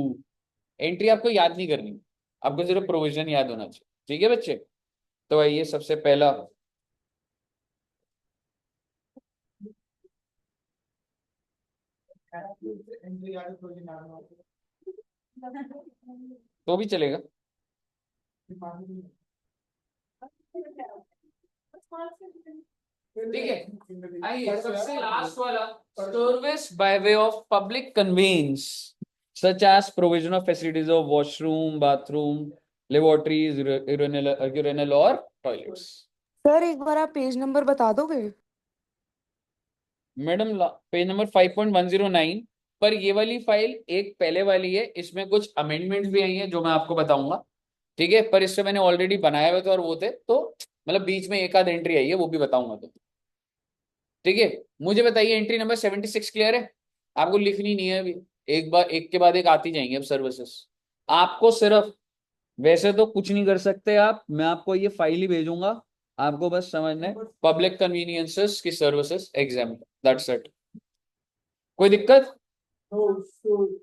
एंट्री आपको याद नहीं करनी, आपको सिर्फ प्रोविजन याद होना चाहिए। ठीक है बच्चे? तो आइए सबसे पहला, तो भी चलेगा। ठीक है, आइए सबसे लास्ट वाला, service by way of public conveyance. such as provision of facilities of washroom, bathroom, laboratories, urinal or toilets. Sir एक बार आप पेज नंबर बता दोगे? मैडम पेज नंबर 5.109 पर ये वाली फाइल एक पहले वाली है, इसमें कुछ अमेंडमेंट्स भी आई हैं जो मैं आपको बताऊंगा, ठीक है। पर इससे मैंने ऑलरेडी बनाए हुए थे और वो थे, तो मतलब बीच में एक आध एंट्री आई है, वो भी बताऊंगा तो, ठीक है। मुझे बताइए एंट्री नंबर 76 क्लियर है? आपको लिखनी नहीं है अभी, एक बार एक के बाद एक आती जाएंगे अब सर्विसेज। आपको सिर्फ, वैसे तो कुछ नहीं कर सकते आप, मैं आपको ये फाइल ही भेजूंगा, आपको बस समझना है पब्लिक कन्वीनियंसेस की सर्विसेज एग्जाम, दैट्स इट। कोई दिक्कत? तो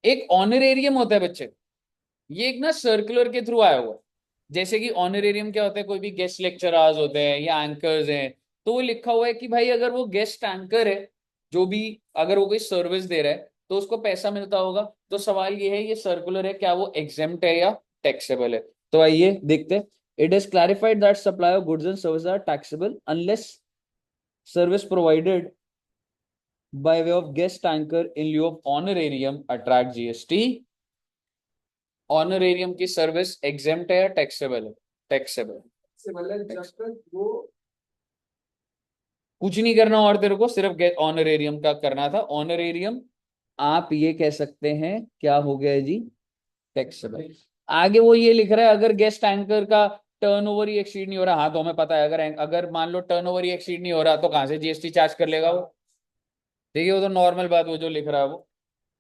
एक ऑनरेरियम होता है बच्चे, ये एक ना सर्कुलर के थ्रू आया हुआ है। जैसे कि ऑनरेरियम क्या होता है, कोई भी गेस्ट लेक्चरर्स होते हैं या एंकर्स हैं, तो वो लिखा हुआ है कि भाई अगर वो गेस्ट एंकर है, जो भी, अगर वो कोई सर्विस दे रहा है तो उसको पैसा मिलता होगा। तो सवाल ये है, ये सर्कुलर है, क्या वो एग्जेम्प्ट है या टैक्सेबल है? तो आइए देखते हैं। It is clarified that supply of goods and service are taxable unless service provided by way of guest anchor in lieu of honorarium attract GST। Honorarium की सर्विस एग्जेम्प्ट है या टैक्सेबल है? टैक्सेबल। से मतलब जब तक वो कुछ नहीं करना और तेरे को सिर्फ ऑनरेरियम का करना था। ऑनरेरियम आप ये कह सकते हैं क्या हो गया है जी, टैक्सेबल। आगे वो ये लिख रहा है अगर गेस्ट एंकर का टर्नओवर ही एक्सीड नहीं हो रहा, हाँ तो हमें पता है, अगर अगर मान लो टर्नओवर ही एक्सीड नहीं हो रहा तो कहां से जीएसटी चार्ज कर लेगा वो, ठीक है। वो तो नॉर्मल बात, वो जो लिख रहा है वो।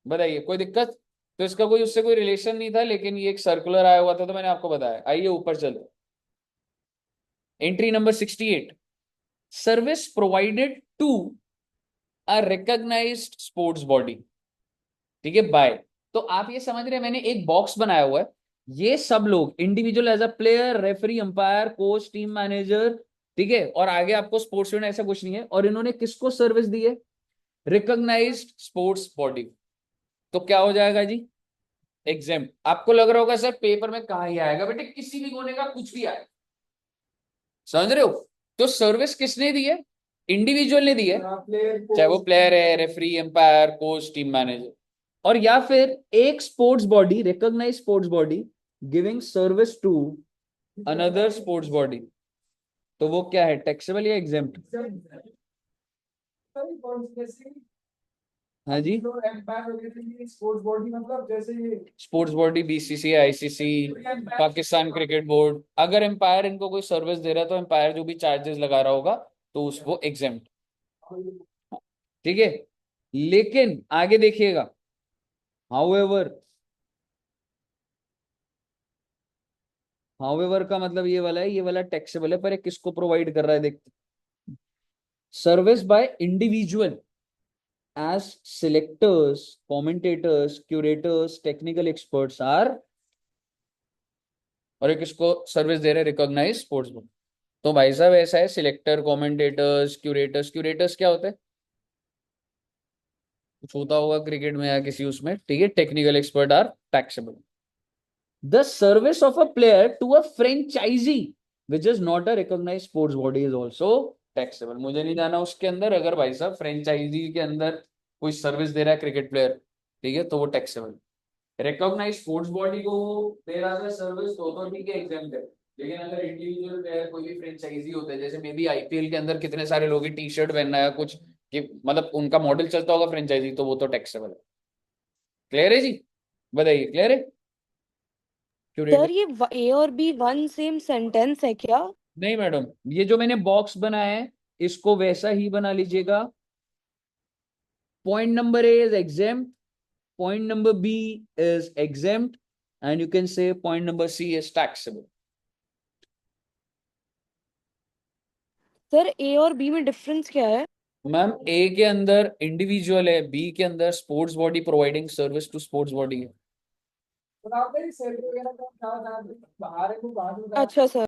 बताइए कोई दिक्कत? तो इसका कोई उससे कोई रिलेशन नहीं था, लेकिन ये एक सर्कुलर आया हुआ था तो मैंने आपको बताया। आइए ऊपर चलते। Entry number 68, service provided to a recognised sports body, ठीक है, बाय। तो आप ये समझ रहे हैं, मैंने एक बॉक्स बनाया हुआ है, ये सब लोग individual as a player, referee, umpire, coach, team manager, ठीक है, और आगे आपको स्पोर्ट्स यूनियन ऐसा कुछ नहीं है, और इन्होंने किसको सर्विस दी है? Recognised sports body. तो क्या हो जाएगा जी? एग्जाम। आपको लग रहा होगा सर पेपर में कहा ही आएगा, बेटे किसी भी कोने का कुछ भी आए, समझ रहे हो? तो सर्विस किसने दी है? इंडिविजुअल ने दी है, प्लेयर चाहे वो प्लेयर है, referee, umpire, coach, team manager, और या फिर एक sports body, recognise sports body giving service to another sports body. तो वो क्या है, टैक्सेबल या एग्जेम्प्ट? हाँ जी, तो एम्पायर वगैरह के लिए स्पोर्ट्स बॉडी मतलब जैसे ये sports body, BCC, ICC, Pakistan cricket board, अगर एम्पायर इनको कोई सर्विस दे रहा है तो एम्पायर जो भी चार्जेस लगा रहा होगा तो उसको एग्जेम्प्ट, ठीक है। लेकिन आगे देखिएगा, हाउएवर, हाउएवर का मतलब ये वाला है, ये वाला टैक्सेबल है, पर ये किसको प्रोवाइड कर रहा है देखते। Service by individual as selectors, commentators, curators, technical experts are, और एक इसको सर्विस दे रहे रिकॉग्नाइज स्पोर्ट्स बुक। तो भाई साहब ऐसा है, सिलेक्टर, कमेंटेटर्स, क्यूरेटर्स, क्यूरेटर्स क्या होता है? कुछ होता होगा क्रिकेट में या किसी उसमें, ठीक है। Technical expert are taxable. The service of a player to a franchise which is not a recognise sports body is also taxable. मुझे नहीं जाना उसके अंदर, अगर भाई साहब फ्रेंचाइजी के अंदर कोई सर्विस दे रहा है क्रिकेट प्लेयर, ठीक है, तो वो टैक्सेबल। रिकॉग्नाइज स्पोर्ट्स बॉडी को दे रहा है सर्विस तो ठीक है, एग्जाम्प्ट है। लेकिन अगर इंडिविजुअल प्लेयर कोई भी फ्रेंचाइजी होता है, जैसे मे बी आईपीएल के अंदर कितने सारे लोग टी शर्ट पहनना है कुछ, कि मतलब उनका मॉडल चलता होगा फ्रेंचाइजी, तो वो तो टैक्सेबल है। क्लियर है जी? बताइए क्लियर है? क्यूरेटर, सर ये ए और बी वन सेम सेंटेंस है क्या? नहीं मैडम, ये जो मैंने बॉक्स बनाया है इसको वैसा ही बना लीजिएगा। Point number A is exempt, point number B is exempt, and you can say point number C is taxable। Sir A और बी में डिफरेंस क्या है? मैम ए के अंदर इंडिविजुअल है, बी के अंदर sports body providing service to sports body है। तो आप नहीं सैलरी वगैरह का क्या बाहर है वो बाहर में अच्छा सर।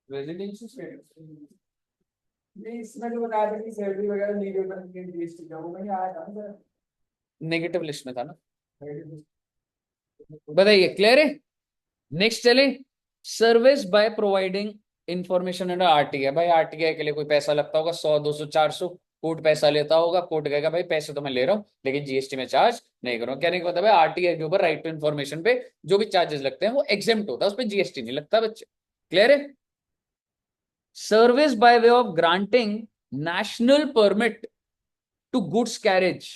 रेजिडेंशियल स्टेटस, नहीं इसमें जो बताया था कि सैलरी वगैरह नहीं दे पाएंगे जीएसटी का, वो नहीं आया था ना सर। नेगेटिव लिस्ट में था ना। बताइए क्लियर है? नेक्स्ट चले, service by providing information under RTI. भाई आरटीआई के लिए कोई पैसा लगता होगा, 100, 200, 400, कोर्ट पैसा लेता होगा, कोर्ट कहेगा भाई पैसे तो मैं ले रहा हूँ लेकिन जीएसटी में चार्ज नहीं करूँ। कहने का मतलब है आरटीआई के ऊपर राइट टू इन्फॉर्मेशन पे जो भी चार्जेस लगते हैं वो एग्जेम्प्ट होता है, उस पर जीएसटी नहीं लगता बच्चे। क्लियर है? Service by way of granting national permit to goods carriage.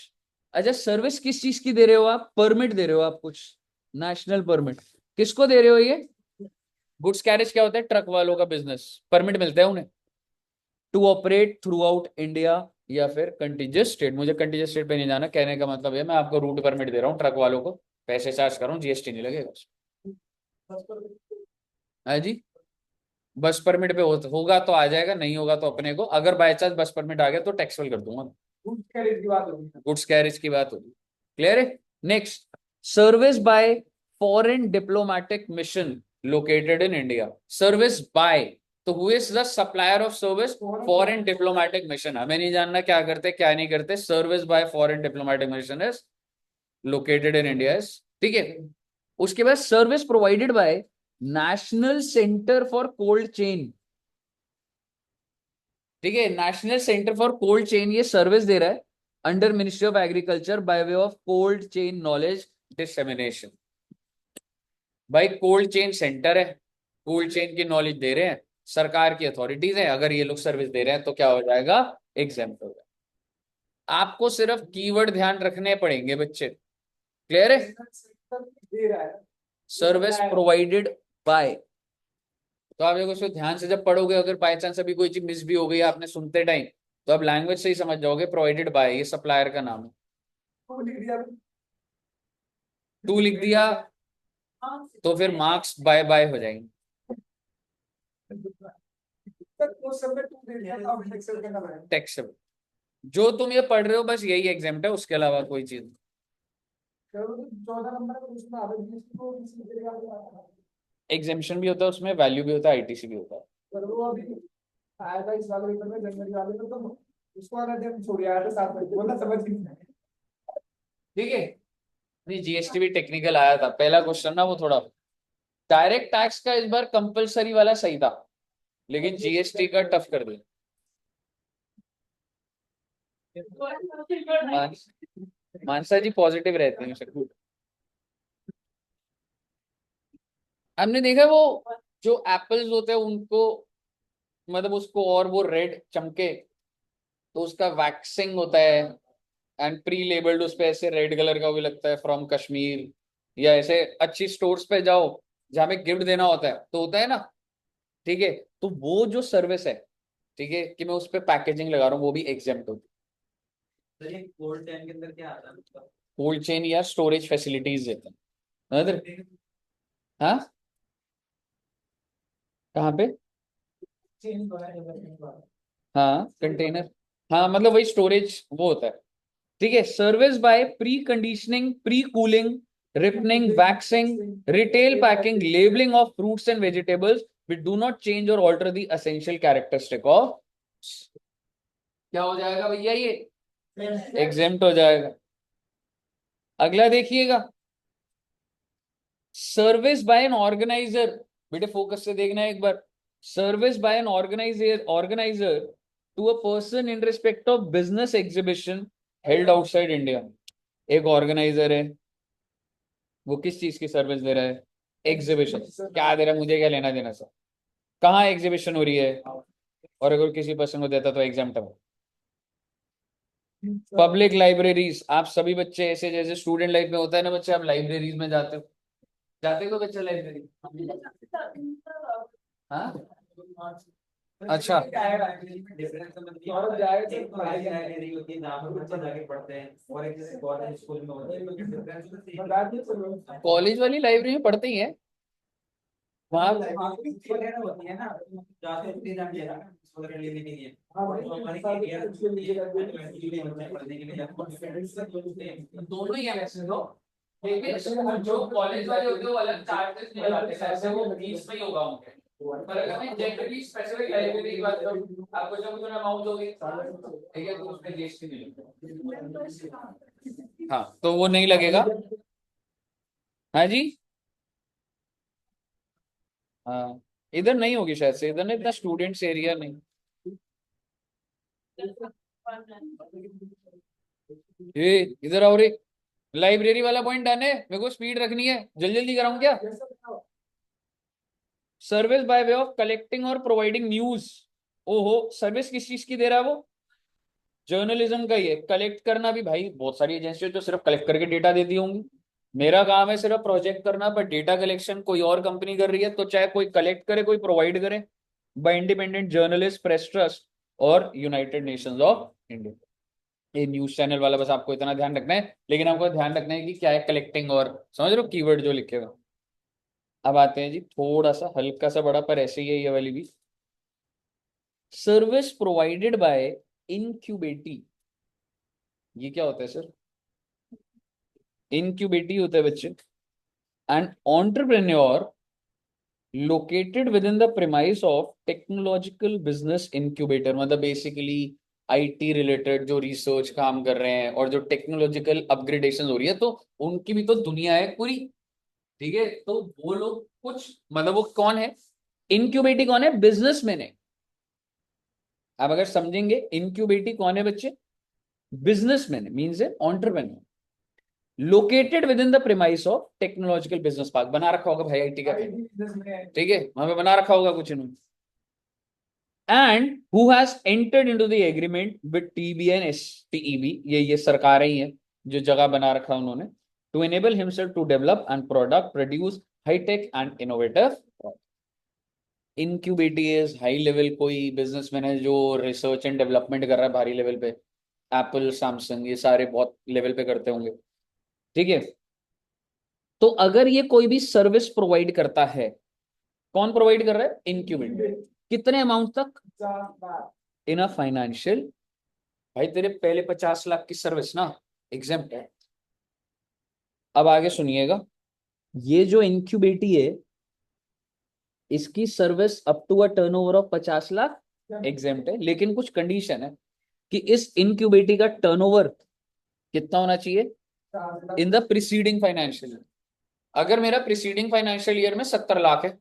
अच्छा, सर्विस किस चीज की दे रहे हो आप? परमिट दे रहे हो आप कुछ, नेशनल परमिट। किसको दे रहे हो ये? गुड्स कैरेज क्या होता है? ट्रक वालों का बिजनेस, परमिट मिलता है उन्हें to operate throughout India या फिर कंटीजियस स्टेट। मुझे कंटीजियस स्टेट पे नहीं जाना, कहने का मतलब है मैं आपको रूट परमिट दे रहा हूँ, ट्रक वालों को पैसे चार्ज कर रहा हूँ, जीएसटी नहीं लगेगा। है जी, बस परमिट पे होगा तो आ जाएगा, नहीं होगा तो अपने को, अगर बाय चांस बस परमिट आ गया तो टैक्सेबल कर दूंगा। गुड्स कैरेज की बात होगी। गुड्स कैरेज की बात होगी। क्लियर है? Next, service by foreign diplomatic mission located in India. Service by, तो who is the supplier of service? Foreign diplomatic mission. हमें नहीं जानना क्या करते क्या नहीं करते, service by foreign diplomatic mission is located in India. ठीक है, उसके बाद service provided by National Centre for Cold Chain. ठीक है, National Centre for Cold Chain ये सर्विस दे रहा है under Ministry of agriculture by way of cold chain knowledge dissemination. भाई कोल्ड चेन सेंटर है, कोल्ड चेन की नॉलेज दे रहे हैं, सरकार की अथॉरिटीज है, अगर ये लोग सर्विस दे रहे हैं तो क्या हो जाएगा? एग्जेम्प्ट हो जाएगा। आपको सिर्फ कीवर्ड ध्यान रखने पड़ेंगे बच्चे। क्लियर है? दे रहा है। सर्विस प्रोवाइडेड बाय, तो आप देखो उसको ध्यान से जब पढ़ोगे, अगर बाय चांस अभी कोई चीज मिस भी हो गई आपने सुनते टाइम, तो आप लैंग्वेज से ही समझ जाओगे प्रोवाइडेड बाय ये सप्लायर का नाम है। तो लिख दिया। टू लिख दिया तो फिर मार्क्स बाय बाय हो जाएंगे। तक वो सब में टू दे दिया, अब एक्सेल करना पड़ेगा। टैक्सेबल, जो तुम ये पढ़ रहे हो बस यही एग्जाम्प्ट है, उसके अलावा कोई चीज नहीं। चलो तो 14 नंबर का क्वेश्चन आ रहा है, जीएसटी को किसी तरीके का एग्जेम्पशन भी होता है उसमें, वैल्यू भी होता है, आईटीसी भी होता है। पर वो अभी आया था इस वाले पेपर में, जनवरी वाले में, तो उसको आना थे, छोड़ आया था 7 बजे, बोला समझ ही नहीं आया। ठीक है, नहीं जीएसटी भी टेक्निकल आया था, पहला क्वेश्चन ना वो थोड़ा। डायरेक्ट टैक्स का इस बार कंपलसरी वाला सही था, लेकिन जीएसटी का टफ कर दिया। मानसा जी पॉजिटिव रहते हैं सर। हमने देखा वो जो एप्पल्स होते हैं उनको, मतलब उसको और वो रेड चमके तो उसका वैक्सिंग होता है, एंड प्री लेबल्ड उस पे ऐसे रेड कलर का भी लगता है फ्रॉम कश्मीर, या ऐसे अच्छी स्टोर्स पे जाओ जहां पे गिफ्ट देना होता है तो होता है ना। ठीक है, तो वो जो सर्विस है, ठीक है, कि मैं उस पे पैकेजिंग लगा रहा हूँ वो भी एग्जेम्प्ट होती सर कोल्ड चेन के अंदर क्या आता है? है। कोल्ड चेन या स्टोरेज फैसिलिटीज देते हैं अदर। हाँ, कहाँ पे? चेन तो है। हाँ कंटेनर, हाँ मतलब वही स्टोरेज वो होता है। ठीक है, service by pre conditioning, pre cooling, ripening, waxing, retail packing, labelling of fruits and vegetables which do not change और alter the essential characteristic of. क्या हो जाएगा भैया? ये एग्जेम्प्ट हो जाएगा। अगला देखिएगा, सर्विस बाय एन ऑर्गेनाइजर। बेटे फोकस से देखना है एक बार। Service by an organiser to a person in respect of business exhibition held outside India. एक ऑर्गेनाइजर है, वो किस चीज की सर्विस दे रहा है? एग्जीबिशन। क्या दे रहा है? मुझे क्या लेना देना सर, कहाँ एग्जीबिशन हो रही है, और अगर किसी पर्सन को देता तो एग्जाम्प्ट है। पब्लिक लाइब्रेरीज, आप सभी बच्चे ऐसे जैसे स्टूडेंट लाइफ में होता है ना बच्चे, आप लाइब्रेरीज में जाते हो, जाते हो बच्चे लाइब्रेरी? हाँ, अच्छा। डिफरेंस और जाएगा सिर्फ लाइब्रेरी होती है जहाँ पर बच्चे जाके पढ़ते हैं, और एक जैसे कॉलेज स्कूल में होता है। कॉलेज वाली लाइब्रेरी में पढ़ते ही है वहाँ। वगैरह होती है ना, जहाँ से फ्री जाके ना वगैरह लेने के लिए। हाँ वही तो हमारे पढ़ने के लिए दोनों ही है वैसे तो, लेकिन जो कॉलेज वाले होते हैं वो अलग चार्जेस नहीं लगाते, ऐसे वो फीस में ही होगा उनके। पर अगर मैं जनरली स्पेसिफिक लाइब्रेरी की बात करूं, आपको जब कुछ अमाउंट होगी ठीक है तो उसमें जीएसटी नहीं लगेगा। हाँ तो वो नहीं लगेगा। हाँ जी, हाँ इधर नहीं होगी शायद से, इधर ना इतना स्टूडेंट्स एरिया नहीं। ये इधर आओ रे, लाइब्रेरी वाला पॉइंट डन है, मेरे को स्पीड रखनी है, जल्दी जल्दी कराऊं क्या? Service by way of collecting और प्रोवाइडिंग न्यूज। ओहो, सर्विस किस चीज की दे रहा है वो? जर्नलिज्म का ही है। कलेक्ट करना भी भाई बहुत सारी एजेंसियां जो सिर्फ कलेक्ट करके डेटा देती होंगी। मेरा काम है सिर्फ प्रोजेक्ट करना, पर डेटा कलेक्शन कोई और कंपनी कर रही है, तो चाहे कोई कलेक्ट करे कोई प्रोवाइड करे, bye independent journalist, press trust और यूनाइटेड नेशंस ऑफ इंडिया। ये न्यूज चैनल वाला बस आपको इतना ध्यान रखना है, लेकिन आपको ध्यान रखना है कि क्या है कलेक्टिंग, और समझ रहे हो कीवर्ड जो लिखे हुए। अब आते हैं जी थोड़ा सा हल्का सा बड़ा, पर ऐसे ही है ये वाली भी। सर्विस प्रोवाइडेड बाय इनक्यूबेटी, ये क्या होता है सर? इनक्यूबेटी होता है बच्चे, an entrepreneur located with in the premise of technological business incubator. मतलब बेसिकली आईटी रिलेटेड जो रिसर्च काम कर रहे हैं और जो टेक्नोलॉजिकल अपग्रेडेशन हो रही है, तो उनकी भी तो दुनिया है पूरी। ठीक है, तो वो लोग कुछ मतलब वो कौन है? इनक्यूबेटी कौन है? बिजनेसमैन है। आप अगर समझेंगे इनक्यूबेटी कौन है बच्चे? बिजनेसमैन है, मीन्स है entrepreneur, located with in the premise of technological business park. बना रखा होगा भाई आईटी का, ठीक है, वहां पे बना रखा होगा कुछ इन्होंने। And who has entered into the agreement with TB and STEB, ये सरकारें ही है जो जगह बना रखा उन्होंने, to enable himself to develop and product produce hi-tech and innovative. Incubatee is high level कोई बिजनेसमैन है जो रिसर्च एंड डेवलपमेंट कर रहा है भारी लेवल पे। एप्पल, सैमसंग, ये सारे बहुत लेवल पे करते होंगे। ठीक है, तो अगर ये कोई भी सर्विस प्रोवाइड करता है, कौन प्रोवाइड कर रहा है? इनक्यूबेटर। कितने अमाउंट तक? इन अ फाइनेंशियल, भाई तेरे पहले 50 लाख की सर्विस ना एग्जेम्प्ट है। अब आगे सुनिएगा, ये जो इनक्यूबेटी है इसकी service up to a turnover of 50 lakh exempt है, लेकिन कुछ कंडीशन है कि इस इनक्यूबेटी का टर्नओवर कितना होना चाहिए in the preceding financial year. अगर मेरा प्रीसीडिंग फाइनेंशियल ईयर में 70 लाख है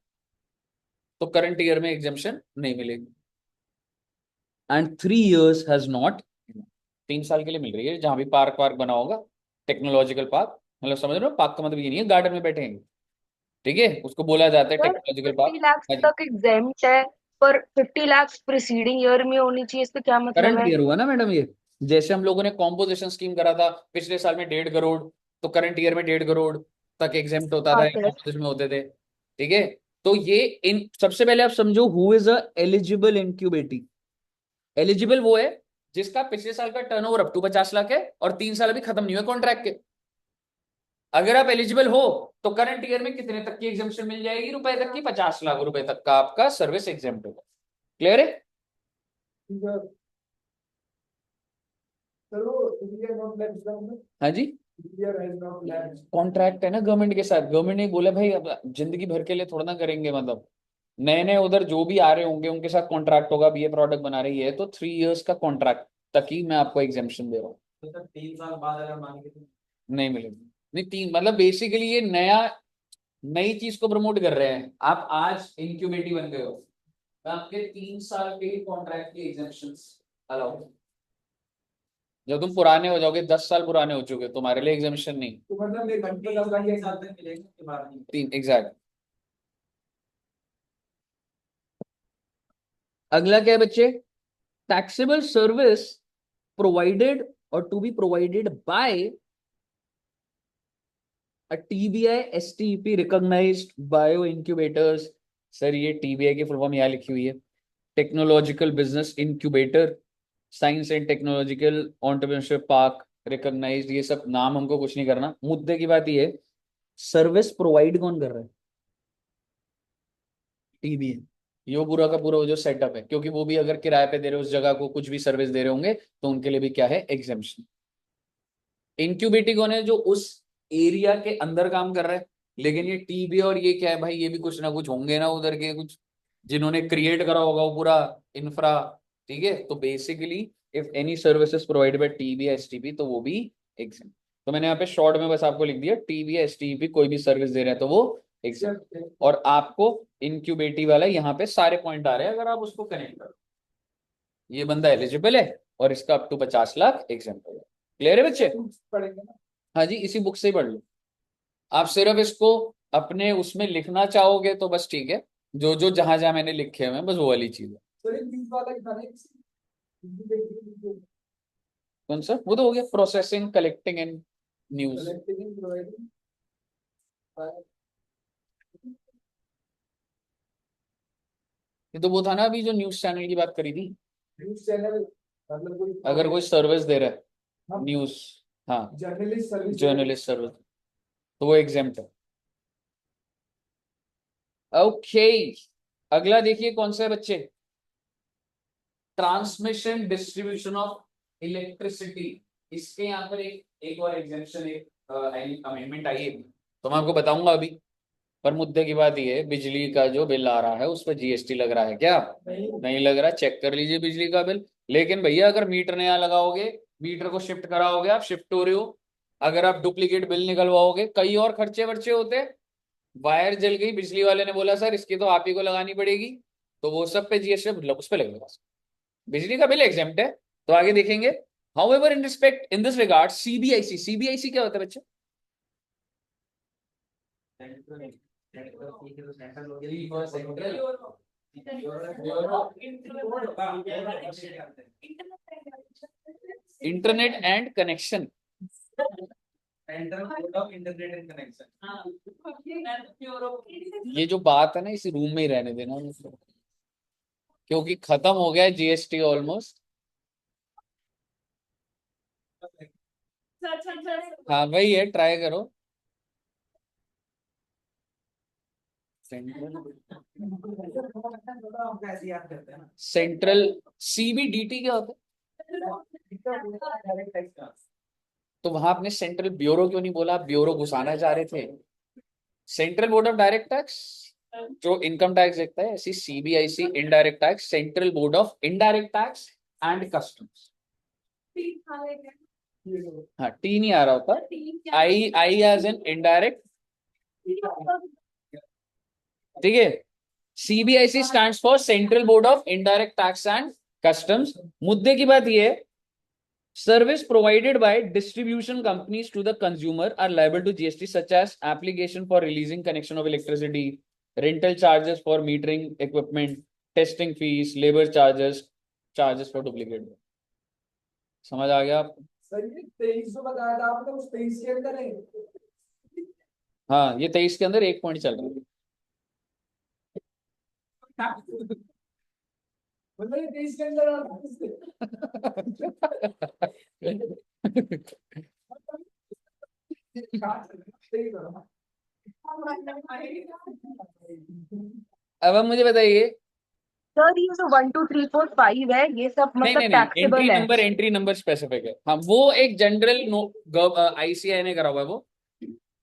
तो करंट ईयर में एग्जेम्पशन नहीं मिलेगी। एंड 3 years हैज नॉट, 3 साल के लिए मिल रही है जहां भी पार्क वार्क बना होगा, टेक्नोलॉजिकल पार्क, मतलब समझ रहे हो, पार्क का मतलब ये नहीं है गार्डन में बैठेंगे, ठीक है, उसको बोला जाता है सर टेक्नोलॉजिकल 50 लाख पार्क। तक एग्जाम्प्ट है, पर 50 लाख प्रीसीडिंग ईयर में होनी चाहिए, इसका क्या मतलब करंट है? ईयर हुआ ना मैडम ये, जैसे हम लोगों ने कॉम्पोजिशन स्कीम करा था पिछले साल में 1.5 करोड़, तो करंट ईयर में 1.5 करोड़ तक एग्जेम्प्ट होता हाँ था, सर। कॉम्पोजिशन में होते थे। ठीक है, तो ये इन सबसे पहले आप समझो who is a eligible incubatee. Eligible वो है जिसका पिछले साल का टर्नओवर अप टू 50 लाख है और 3 साल अभी खत्म नहीं हुए कॉन्ट्रैक्ट के। अगर आप एलिजिबल हो तो करंट ईयर में कितने तक की एग्जेम्पशन मिल जाएगी? रुपए तक की, 50 लाख रुपए तक का आपका सर्विस एग्जेम्प्ट होगा। क्लियर है? हाँ जी, कॉन्ट्रैक्ट है ना गवर्नमेंट के साथ, गवर्नमेंट ने बोला भाई अब जिंदगी भर के लिए थोड़ा ना करेंगे, मतलब नए नए उधर जो भी आ रहे होंगे उनके साथ कॉन्ट्रैक्ट होगा, अब ये प्रोडक्ट बना रही है तो 3 years का कॉन्ट्रैक्ट तक ही मैं आपको एग्जेम्पशन दे रहा हूँ। तो सर 3 साल बाद अगर मान के नहीं मिलेगी, नहीं तीन, मतलब बेसिकली ये नया नई चीज को प्रमोट कर रहे हैं। आप आज इनक्यूबेटिव बन गए हो तो आपके 3 साल के कॉन्ट्रैक्ट के एग्जेम्पशन अलाउ। जब तुम पुराने हो जाओगे, 10 साल पुराने हो चुके, तुम्हारे लिए एग्जामिशन नहीं। तो मतलब ये घंटे का साल एक साल तक मिलेगा, उसके बाद नहीं। तीन एग्जैक्ट। अगला क्या है बच्चे? टैक्सेबल सर्विस प्रोवाइडेड और to be provided by a TBI STEP recognised bio incubators. Sir ये टीबीआई की फुल फॉर्म यहाँ लिखी हुई है, technological business incubator, science and technological entrepreneurship park recognised. ये सब नाम हमको कुछ नहीं करना, मुद्दे की बात ये है सर्विस प्रोवाइड कौन कर रहा है? टीबीए। ये पूरा का पूरा वो जो सेटअप है, क्योंकि वो भी अगर किराए पे दे रहे उस जगह को, कुछ भी सर्विस दे रहे होंगे तो उनके लिए भी क्या है? एग्जेम्पशन। इंक्यूबेटी कौन है? जो उस एरिया के अंदर काम कर रहा है। लेकिन ये टीबी और ये क्या है भाई, ये भी कुछ ना कुछ होंगे ना उधर के, कुछ जिन्होंने क्रिएट करा होगा वो पूरा इंफ्रा। ठीक है, तो basically if any services provided by TB STP तो वो भी एग्जाम। तो मैंने यहाँ पे शॉर्ट में बस आपको लिख दिया टीबी एसटीपी कोई भी सर्विस दे रहे हैं तो वो एग्जाम। और आपको इनक्यूबेटी वाला यहाँ पे सारे पॉइंट आ रहे हैं, अगर आप उसको कनेक्ट करो, ये बंदा एलिजिबल है, और इसका अप टू 50 लाख एग्जाम्पल है। क्लियर है बच्चे? पढ़ेंगे ना। हाँ जी, इसी बुक से ही पढ़ लो। आप सिर्फ इसको अपने उसमें लिखना चाहोगे तो बस ठीक है, जो जो जहां जहां मैंने लिखे हुए हैं बस वो वाली चीज है। सर एक बीच वाला ही था ना, कौन सा? वो तो हो गया processing, collecting and news. Collecting and providing. ये तो वो था ना अभी जो न्यूज चैनल की बात करी थी। न्यूज चैनल मतलब कोई अगर कोई सर्विस दे रहा है हाँ, न्यूज, हाँ, जर्नलिस्ट सर्विस। जर्नलिस्ट सर्विस, तो वो एग्जाम्प्ट है। ओके, अगला देखिए कौन सा है बच्चे? Transmission distribution of electricity. इसके यहाँ पर एक और एग्जाम्पशन, एक अमेंडमेंट आई है, तो मैं आपको बताऊंगा अभी। पर मुद्दे की बात ये है, बिजली का जो बिल आ रहा है उस पर जीएसटी लग रहा है क्या? नहीं लग रहा। चेक कर लीजिए बिजली का बिल। लेकिन भैया अगर मीटर नया लगाओगे, मीटर को शिफ्ट कराओगे, आप शिफ्ट हो रहे हो, अगर आप डुप्लीकेट बिल निकलवाओगे, कई और खर्चे वर्चे होते। वायर जल गई, बिजली वाले ने बोला सर इसकी तो आप ही को लगानी पड़ेगी, तो वो सब पे जीएसटी उस पे लगेगा। बिजली का बिल एग्जेम्प्ट है। तो आगे देखेंगे। However in respect in this regard CBIC, CBIC क्या होता है बच्चे? Internet and connection. Internet and connection. ये जो बात है ना इसी रूम में ही रहने देना, क्योंकि खत्म हो गया है जीएसटी ऑलमोस्ट। हाँ वही है, ट्राई करो। कैसे याद करते हैं ना। सेंट्रल, सीबीडीटी क्या होता है? तो वहां आपने सेंट्रल ब्यूरो क्यों नहीं बोला? आप ब्यूरो घुसाना चाह रहे थे। Central board of direct tax जो इनकम टैक्स देखता है, ऐसी CBIC indirect tax, central board of indirect tax and customs. हाँ टी नहीं आ रहा होता, आई आई एज एन इनडायरेक्ट। ठीक है, CBIC stands for central board of indirect tax and customs. मुद्दे की बात यह है, service provided by distribution companies to the consumer are liable to GST, such as application for releasing connection of electricity, rental charges for metering equipment, testing fees, labor charges, charges for duplicate। समझ आ गया आपको? Sir ये 23 जो बताया था आपने, उस 23 के अंदर है। हाँ, ये 23 के अंदर एक पॉइंट चल रहा है। मतलब ये 23 के अंदर अब आप मुझे बताइए। सर ये जो 1 2 3 4 5 है ये सब नहीं मतलब नहीं नहीं, टैक्सेबल है। एंट्री नंबर स्पेसिफिक है। हाँ वो एक जनरल आईसीआई ने करा हुआ है वो,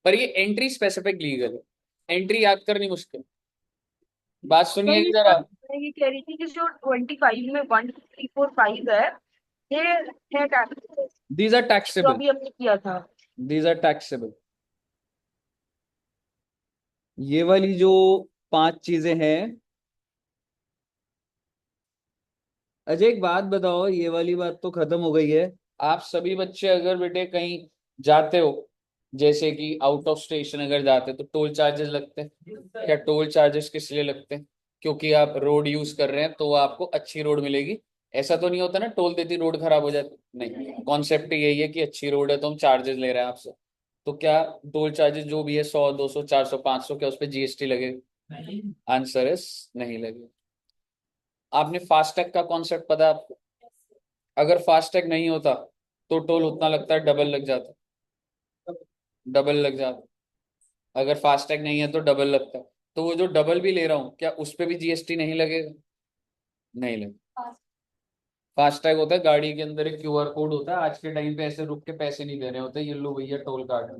पर ये एंट्री स्पेसिफिक लीगल है। एंट्री याद करनी मुश्किल। बात सर सुनिए ये जरा। मैं ये कह रही थी कि जो 25 में 1 2 3 4 5 है ये है टैक्सेबल, दीज आर जो टैक्सेबल, अभी हमने किया था। These are taxable. ये वाली जो 5 चीजें हैं। अजय एक बात बताओ, ये वाली बात तो खत्म हो गई है। आप सभी बच्चे अगर बेटे कहीं जाते हो, जैसे कि आउट ऑफ स्टेशन अगर जाते तो टोल चार्जेस लगते हैं क्या? टोल चार्जेस किस लिए लगते हैं? क्योंकि आप रोड यूज कर रहे हैं तो आपको अच्छी रोड मिलेगी। ऐसा तो नहीं होता ना टोल देती रोड खराब हो जाती, नहीं। कॉन्सेप्ट यही है कि अच्छी रोड है तो हम चार्जेस ले रहे हैं आपसे। तो क्या टोल चार्जेस जो भी है 100 200 400 500, क्या उस पर जीएसटी लगे? आंसर इज नहीं लगे। आपने फास्टैग का कॉन्सेप्ट पता है आपको? अगर फास्टैग नहीं होता तो टोल उतना लगता है, डबल लग जाता, डबल लग जाता। अगर फास्टैग नहीं है तो डबल लगता है। तो वो जो डबल भी ले रहा हूँ, क्या उस पर भी जीएसटी नहीं लगेगा? नहीं लगेगा। फास्टैग होता है गाड़ी के अंदर एक क्यूआर कोड होता है, आज के टाइम पे ऐसे रुक के पैसे नहीं देने होते, ये लो भैया टोल कार्ड,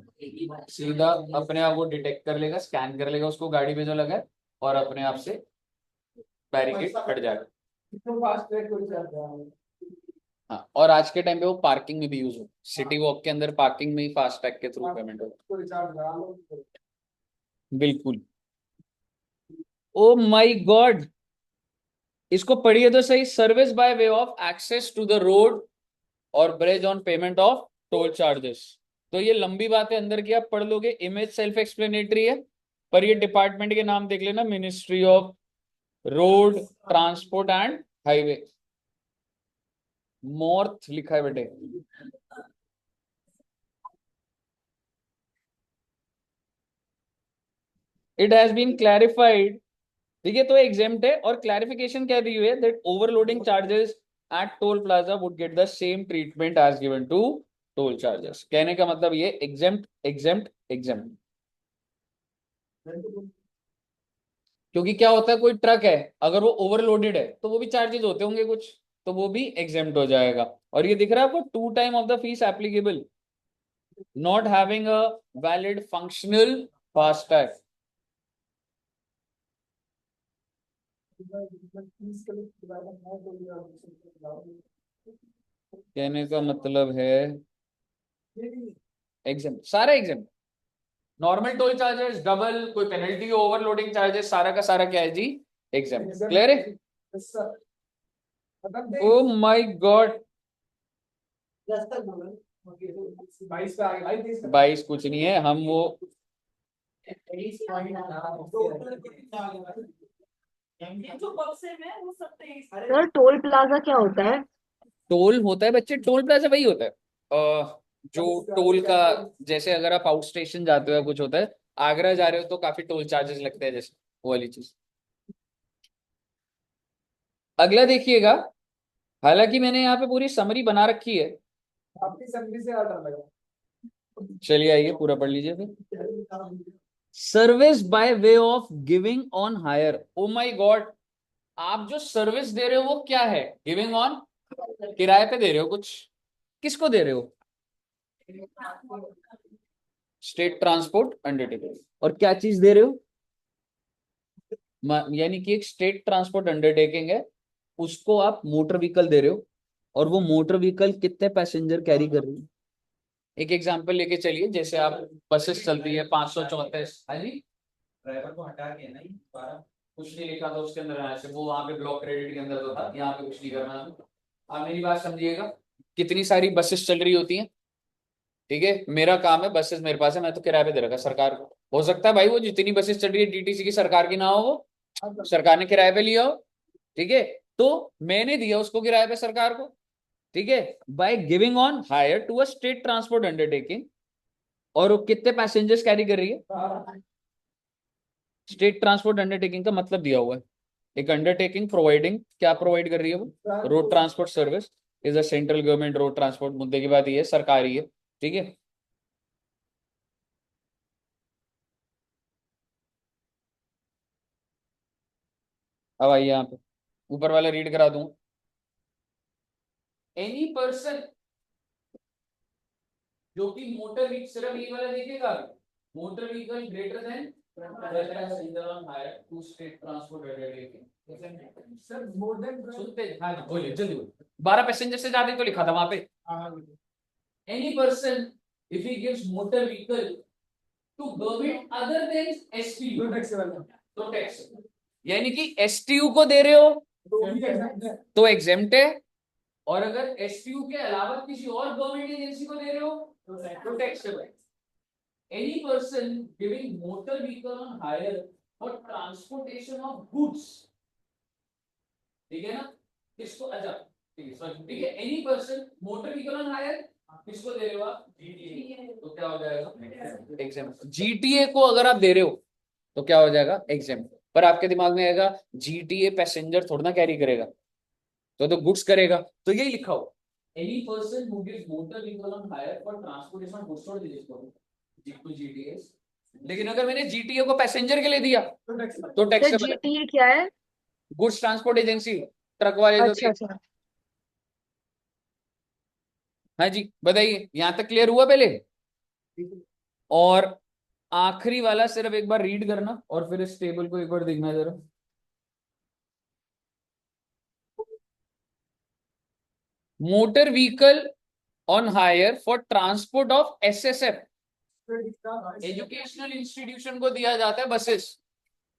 सीधा अपने आप वो डिटेक्ट कर लेगा, स्कैन कर लेगा उसको गाड़ी पे जो लगा है, और अपने आप से बैरिकेड हट जाएगा। तो फास्ट ट्रैक हो जाता है। हाँ, और आज के टाइम पे वो पार्किंग में भी यूज हो, सिटी वॉक के अंदर पार्किंग में ही फास्टैग के थ्रू पेमेंट हो। तो रिचार्ज करा लो। बिल्कुल। ओ माय गॉड, इसको पढ़िए तो सही, service by way of access to the road और bridge on payment of toll charges. तो ये लंबी बात है, अंदर की आप पढ़ लोगे, इमेज सेल्फ एक्सप्लेनेटरी है, पर ये डिपार्टमेंट के नाम देख लेना, ministry of road transport and highway, मॉर्थ लिखा है बेटे। इट हैज बीन क्लैरिफाइड, ठीक है, तो एग्जेम्प्ट है, और क्लैरिफिकेशन क्या दी हुई है, that overloading charges at toll plaza would get the same treatment as given to toll charges. कहने का मतलब ये एग्जेम्प्ट एग्जेम्प्ट एग्जेम्प्ट, क्योंकि क्या होता है, कोई ट्रक है अगर वो ओवरलोडेड है तो वो भी चार्जेस होते होंगे कुछ, तो वो भी एग्जेम्प्ट हो जाएगा। और ये दिख रहा है आपको, two time of the fees applicable, not having a valid functional FASTag. कहने का मतलब है एग्जाम, सारा exam, normal toll charges, double, कोई पेनल्टी, ओवरलोडिंग चार्जेस, सारा का सारा क्या है जी, एग्जाम। क्लियर है? ओ माय गॉड, 22 कुछ नहीं है, हम वो सर टोल प्लाजा क्या होता है? टोल होता है बच्चे, टोल प्लाजा वही होता है जो टोल का, जैसे अगर आप आउट स्टेशन जाते हो या कुछ होता है, आगरा जा रहे हो तो काफी टोल चार्जेस लगते हैं, जैसे वो वाली चीज। अगला देखिएगा, हालांकि मैंने यहाँ पे पूरी समरी बना रखी है, आपकी समरी से आटा लगा। चलिए आइए पूरा पढ़ लीजिए फिर। Service by way of giving on hire, oh my god, आप जो सर्विस दे रहे हो वो क्या है, गिविंग ऑन, किराए पे दे रहे हो कुछ, किसको दे रहे हो, स्टेट ट्रांसपोर्ट अंडरटेकिंग। और क्या चीज दे रहे हो, यानी कि एक स्टेट ट्रांसपोर्ट अंडरटेकिंग है, उसको आप मोटर व्हीकल दे रहे हो, और वो मोटर व्हीकल कितने पैसेंजर कैरी कर रही है। एक एग्जांपल लेके चलिए, जैसे आप बसेस चलती है 534, हाँ जी, ड्राइवर को हटा के ना, दोबारा कुछ नहीं लिखा था उसके अंदर, यहाँ से वो वहां पे ब्लॉक क्रेडिट के अंदर तो था, यहाँ पे कुछ नहीं करना है। आप मेरी बात समझिएगा, कितनी सारी बसेस चल रही होती हैं, ठीक है, मेरा काम है, बसेस मेरे पास है, मैं तो किराए पे दे रखा सरकार को, हो सकता है भाई वो जितनी बसेस चल रही है डीटीसी की सरकार की ना हो, वो सरकार ने किराए पे लिया हो, ठीक है, तो मैंने दिया उसको किराए पे सरकार को, ठीक है, by giving on hire to a state transport undertaking. और वो कितने पैसेंजर्स कैरी कर रही है, स्टेट ट्रांसपोर्ट अंडरटेकिंग का मतलब दिया हुआ है, एक अंडरटेकिंग प्रोवाइडिंग, क्या प्रोवाइड कर रही है वो, road transport service is a central government road transport, मुद्दे की बात ये है, सरकारी है, ठीक है। अब आइए यहाँ पे, ऊपर वाला रीड करा दूं, एनी पर्सन, जो कि मोटर व्हीकल, सिर्फ ये वाला देखिएगा, motor vehicle greater than to state transport sir more than सुनते, हाँ बोलिए जल्दी बोलिए, 12 पैसेंजर से ज्यादा तो लिखा था वहां पे। Any person if he gives motor vehicle to government other than STU, तो टैक्स, यानी कि एसटीयू को दे रहे हो तो एग्जेम्प्ट है, और अगर एसटीयू के अलावा किसी और गवर्नमेंट एजेंसी को दे रहे हो तो टैक्सेबल है। Any person giving motor vehicle on hire for transportation of goods, ठीक है ना, किसको, अच्छा ठीक है, सॉरी, ठीक है, any person motor vehicle on hire किसको दे रहे हो आप, जीटीए, तो क्या हो जाएगा एग्जाम्पल। जीटीए को अगर आप दे रहे हो तो क्या हो जाएगा एग्जाम्पल, पर आपके दिमाग में आएगा जीटीए पैसेंजर थोड़ा ना कैरी करेगा, तो गुड्स करेगा, तो यही लिखा हो, any person who gives motor vehicle on hire for transportation of goods और जीटीएस। लेकिन अगर मैंने जीटीए को पैसेंजर के लिए दिया तो सर टैक्सेबल है, जीटीए क्या है? गुड्स ट्रांसपोर्ट एजेंसी, ट्रक वाले जो अच्छा थे। अच्छा। हाँ जी बताइए, यहां तक क्लियर हुआ पहले? और आखिरी वाला सिर्फ एक बार रीड करना और फिर इस टेबल को एक बार देखना जरा, motor vehicle on hire for transport of SSF, educational institution को दिया जाता है बसेस,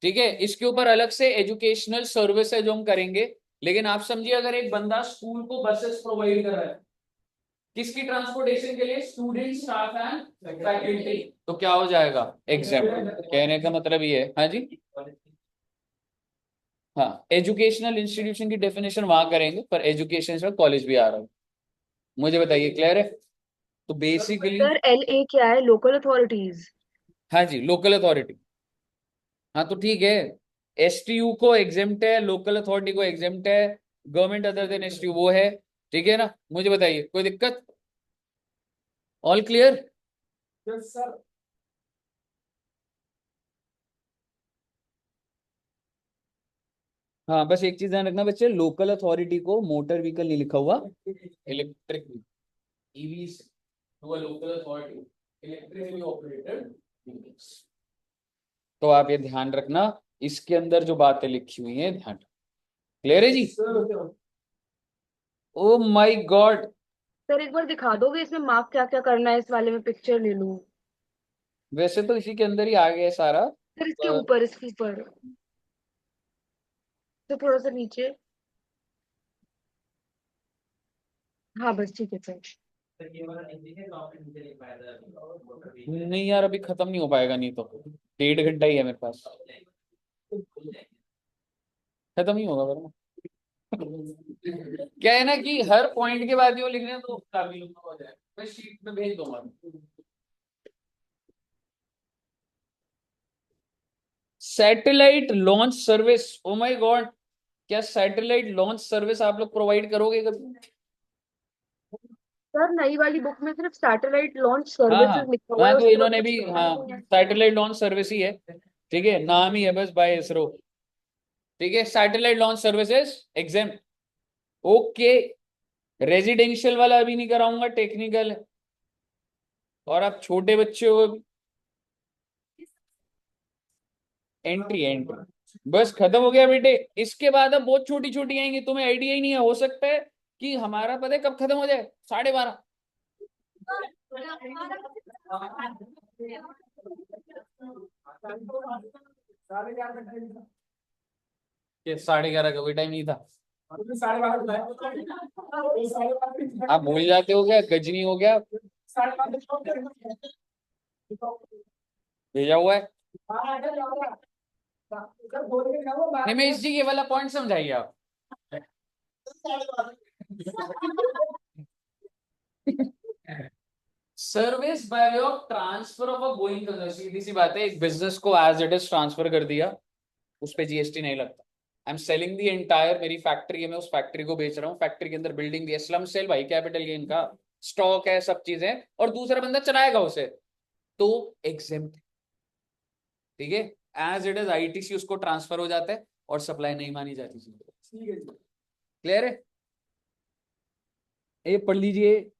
ठीक है, इसके ऊपर अलग से एजुकेशनल सर्विस है जो हम करेंगे, लेकिन आप समझिए अगर एक बंदा स्कूल को बसेस प्रोवाइड कर रहा है किसकी ट्रांसपोर्टेशन के लिए, स्टूडेंट स्टाफ एंड फैकल्टी, तो क्या हो जाएगा, एग्जाम। कहने का मतलब ये है, हाँ जी, हाँ एजुकेशनल इंस्टीट्यूशन की डेफिनेशन वहां करेंगे, पर एजुकेशन से कॉलेज भी आ रहा है। मुझे बताइए, क्लियर है? तो बेसिकली, सर LA क्या है? Local authorities. हाँ जी, लोकल अथॉरिटी। हाँ तो ठीक है, एसटीयू को एग्जेम्प्ट है, लोकल अथॉरिटी को एग्जेम्प्ट है, गवर्नमेंट अदर देन एसटीयू वो है, ठीक है ना? मुझे बताइए, कोई दिक्कत? All clear? Yes sir. हाँ बस एक चीज ध्यान रखना बच्चे, लोकल अथॉरिटी को मोटर व्हीकल नहीं लिखा हुआ, electric EVs to a local authority, electrically operated vehicles. तो आप ये ध्यान रखना, इसके अंदर जो बातें लिखी हुई हैं ध्यान, क्लियर है जी? Oh my God. सर एक बार दिखा दोगे इसमें मार्क क्या क्या करना है? इस वाले में पिक्चर ले लूं? वैसे तो इसी के अंदर ही आ गया है सारा। सर इसके ऊपर तो थोड़ा सा नीचे। हाँ बस ठीक है सर। नहीं यार, अभी खत्म नहीं हो पाएगा, नहीं तो 1.5 घंटा ही है मेरे पास, खत्म ही होगा वरना। क्या है ना कि हर पॉइंट के बाद जो लिखना है तो काफी लंबा हो जाए, मैं शीट में भेज दूंगा। Satellite launch service, O my God, क्या सैटेलाइट लॉन्च सर्विस आप लोग प्रोवाइड करोगे कभी? सर नई वाली बुक में सिर्फ सैटेलाइट लॉन्च हाँ हाँ सर्विसेज लिखा हुआ हाँ, है, तो उसके बाद इन्होंने कुछ भी, नहीं हाँ है। सैटेलाइट लॉन्च सर्विस ही है, ठीक है, नाम ही है बस, बाय इसरो, ठीक है, satellite launch services exam, okay. Residential वाला अभी नहीं कराऊंगा, टेक्निकल है, और आप छोटे बच्चे हो, एंट्री एंट्री बस खत्म हो गया बेटे। इसके बाद अब बहुत छोटी छोटी आएंगी, तुम्हें आइडिया ही नहीं है, हो सकता है कि हमारा पता है कब खत्म हो जाए, 12:30। साढ़े 11 तक। ये 11:30 का कोई टाइम नहीं था? साढ़े 12 साढ़े 12। आप भूल जाते हो क्या, गजनी हो गया, साढ़े 12 भेजा हुआ है। सर बोल के दिखाओ निमेश जी ये वाला पॉइंट समझाइए आप। Service by way of transfer of a going concern, सीधी सी बात है, एक बिजनेस को एज इट इज ट्रांसफर कर दिया, उस पे जीएसटी नहीं लगता। I am selling the entire, मेरी फैक्ट्री है, मैं उस फैक्ट्री को बेच रहा हूँ, फैक्ट्री के अंदर बिल्डिंग भी है, स्लम सेल भाई, कैपिटल गेन का स्टॉक है, सब चीजें, और दूसरा बंदा चलाएगा उसे, तो एग्जेम्प्ट, ठीक है, एज इट इज आईटीसी उसको ट्रांसफर हो जाता है, और सप्लाई नहीं मानी जाती। क्लियर है? ये पढ़ लीजिए,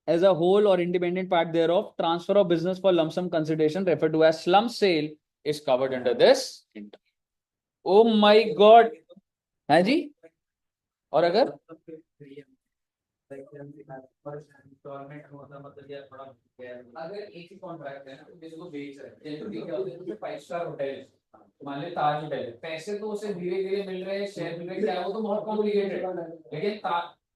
as a whole or independent part thereof, transfer of business for lump sum consideration referred to as slump sale is covered under this. Oh my god, है जी? और अगर अगर एक ही कॉन्ट्रैक्ट है ना, तो जिसको बेच रहे हैं, जनरली क्या होता है, जैसे 5 स्टार होटल है, मान ली ताज होटल है, पैसे तो उसे धीरे धीरे मिल रहे हैं, शेयर मिल रहे हैं, क्या है, वो तो बहुत कॉम्प्लिकेटेड है, लेकिन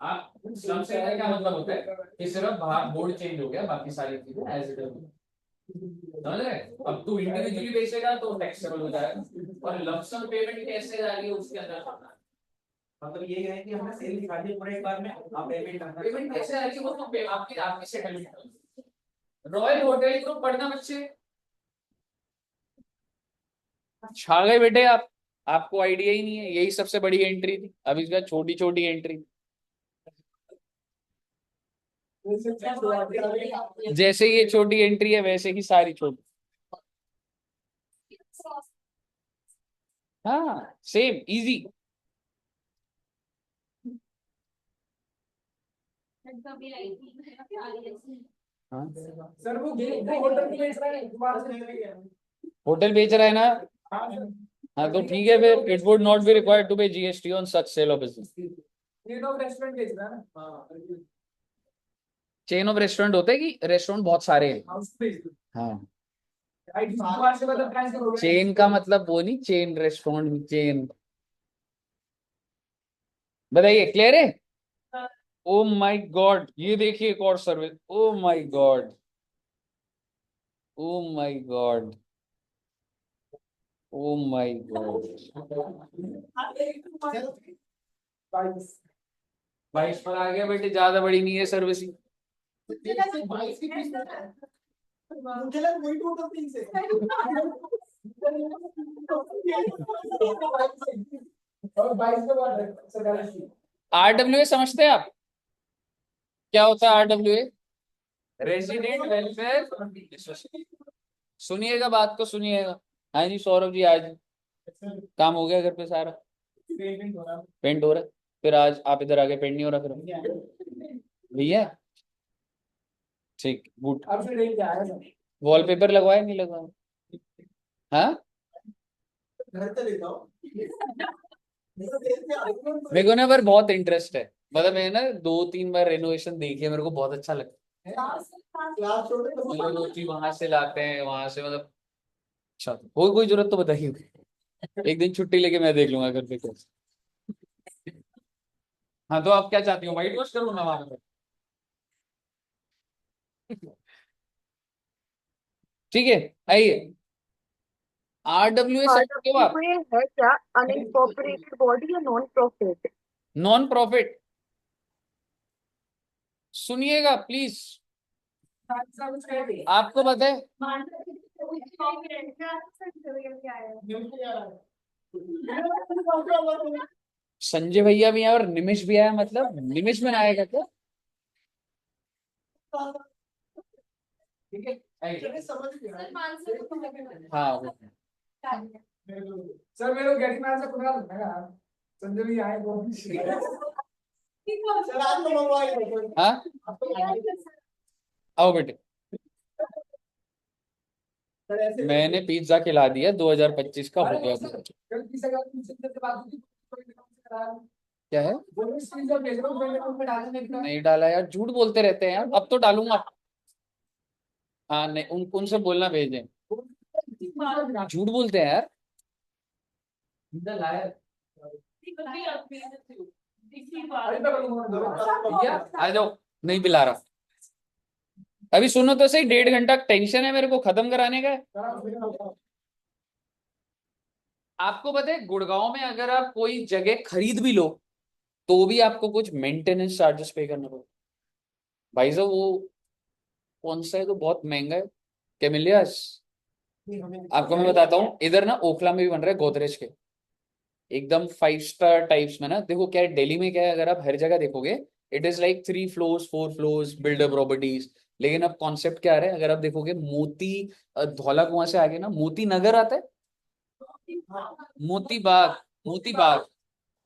आप स्लम सेल का क्या मतलब होता है कि सिर्फ बाहर बोर्ड चेंज हो गया, बाकी सारी चीजें एज इट इज, समझ रहे? अब तू इंडिविजुअली बेचेगा तो टैक्सेबल हो जाएगा, और लमसम पेमेंट कैसे जा रही है उसके अंदर, मतलब ये है कि हमें सेल दिखा दी पूरे एक बार में, आप पेमेंट करना, पेमेंट कैसे आ रही है वो तो आपकी आपकी सेटलमेंट। रॉयल होटल ग्रुप पढ़ना बच्चे, छा गए बेटे आप, आपको आइडिया ही नहीं है, यही सबसे बड़ी एंट्री थी, अब इसका छोटी छोटी एंट्री, जैसे ये छोटी एंट्री है वैसे ही सारी छोटी, हाँ सेम इजी। हाँ सर वो होटल की बेच रहा है दोबारा से ले रही है। होटल बेच रहा है ना, हाँ हाँ तो ठीक है, फिर it would not be required to pay GST on such sale of business. ये तो रेस्टोरेंट बेच रहा है ना। हाँ चेन ऑफ रेस्टोरेंट होते हैं कि रेस्टोरेंट बहुत सारे हैं, हाउस बेच हाँ, दोबारा से मतलब ट्रांसफर हो गया। चेन का मतलब वो नहीं, चेन रेस्टोरेंट चेन, बताइए, क्लियर है? ओ माय गॉड, ये देखिए एक और service. O my God, O my God, O my God. 22 पर आ गया बेटे, ज्यादा बड़ी नहीं है सर्विसिंग। RWA समझते हैं आप? क्या होता है RWA? Resident welfare. सुनिएगा बात को, सुनिएगा। हाँ जी सौरभ जी, आज काम हो गया घर पे सारा? पेंट हो रहा है? फिर आज आप इधर आके पेंट नहीं हो रहा फिर? भैया ठीक, गुड। वॉलपेपर लगवाया नहीं लगवाया? हाँ, मेरे को ना पर बहुत इंटरेस्ट है, मतलब मैं ना 2-3 बार रेनोवेशन देखी है, मेरे को बहुत अच्छा लगता है। मतलब वो चीज वहां से लाते हैं, वहां से मतलब। अच्छा, कोई जरूरत तो बताइए, एक दिन छुट्टी लेके मैं देख लूंगा घर पे कैसे। हाँ, तो आप क्या चाहती हो, व्हाइट वॉश करूँ मैं वहां पे? ठीक है, आइए। RWA समझते हो आप? आरडब्ल्यूए है क्या? अनइनकॉर्पोरेटेड बॉडी या नॉन प्रॉफिट? Non profit. सुनिएगा प्लीज, आपको पता है संजय भैया भी आए और निमिष भी आया, मतलब निमिष में आएगा क्या? ठीक है, आइए। हाँ सर, मेरे को गैरी मैच से खुदा संजय भी आए वो। हाँ, आओ बेटे। मैंने पिज्जा खिला दिया, 2025 का हो गया। क्या है? नहीं डाला यार, झूठ बोलते रहते हैं यार, अब तो डालूंगा। हाँ नहीं, उनसे बोलना भेजें। झूठ बोलते हैं यार। भैया आ जाओ, नहीं पिला रहा। अभी सुनो तो सही, 1.5 घंटा टेंशन है मेरे को खत्म कराने का है। आपको पता है गुड़गांव में अगर आप कोई जगह खरीद भी लो तो भी आपको कुछ मेंटेनेंस चार्जेस पे करना पड़ेगा। भाई साहब वो कौन सा है तो बहुत महंगा है, कैमिलियस। आपको मैं बताता हूँ, इधर ना ओखला में भी बन रहा है गोदरेज के, एकदम 5 स्टार टाइप्स में ना। देखो क्या है, दिल्ली में क्या है, अगर आप हर जगह देखोगे it is like 3 floors 4 floors builder properties. लेकिन अब कॉन्सेप्ट क्या आ रहा है, अगर आप देखोगे मोती धौला कुआं से आगे ना मोती नगर आता है। मोती बाग, मोती बाग,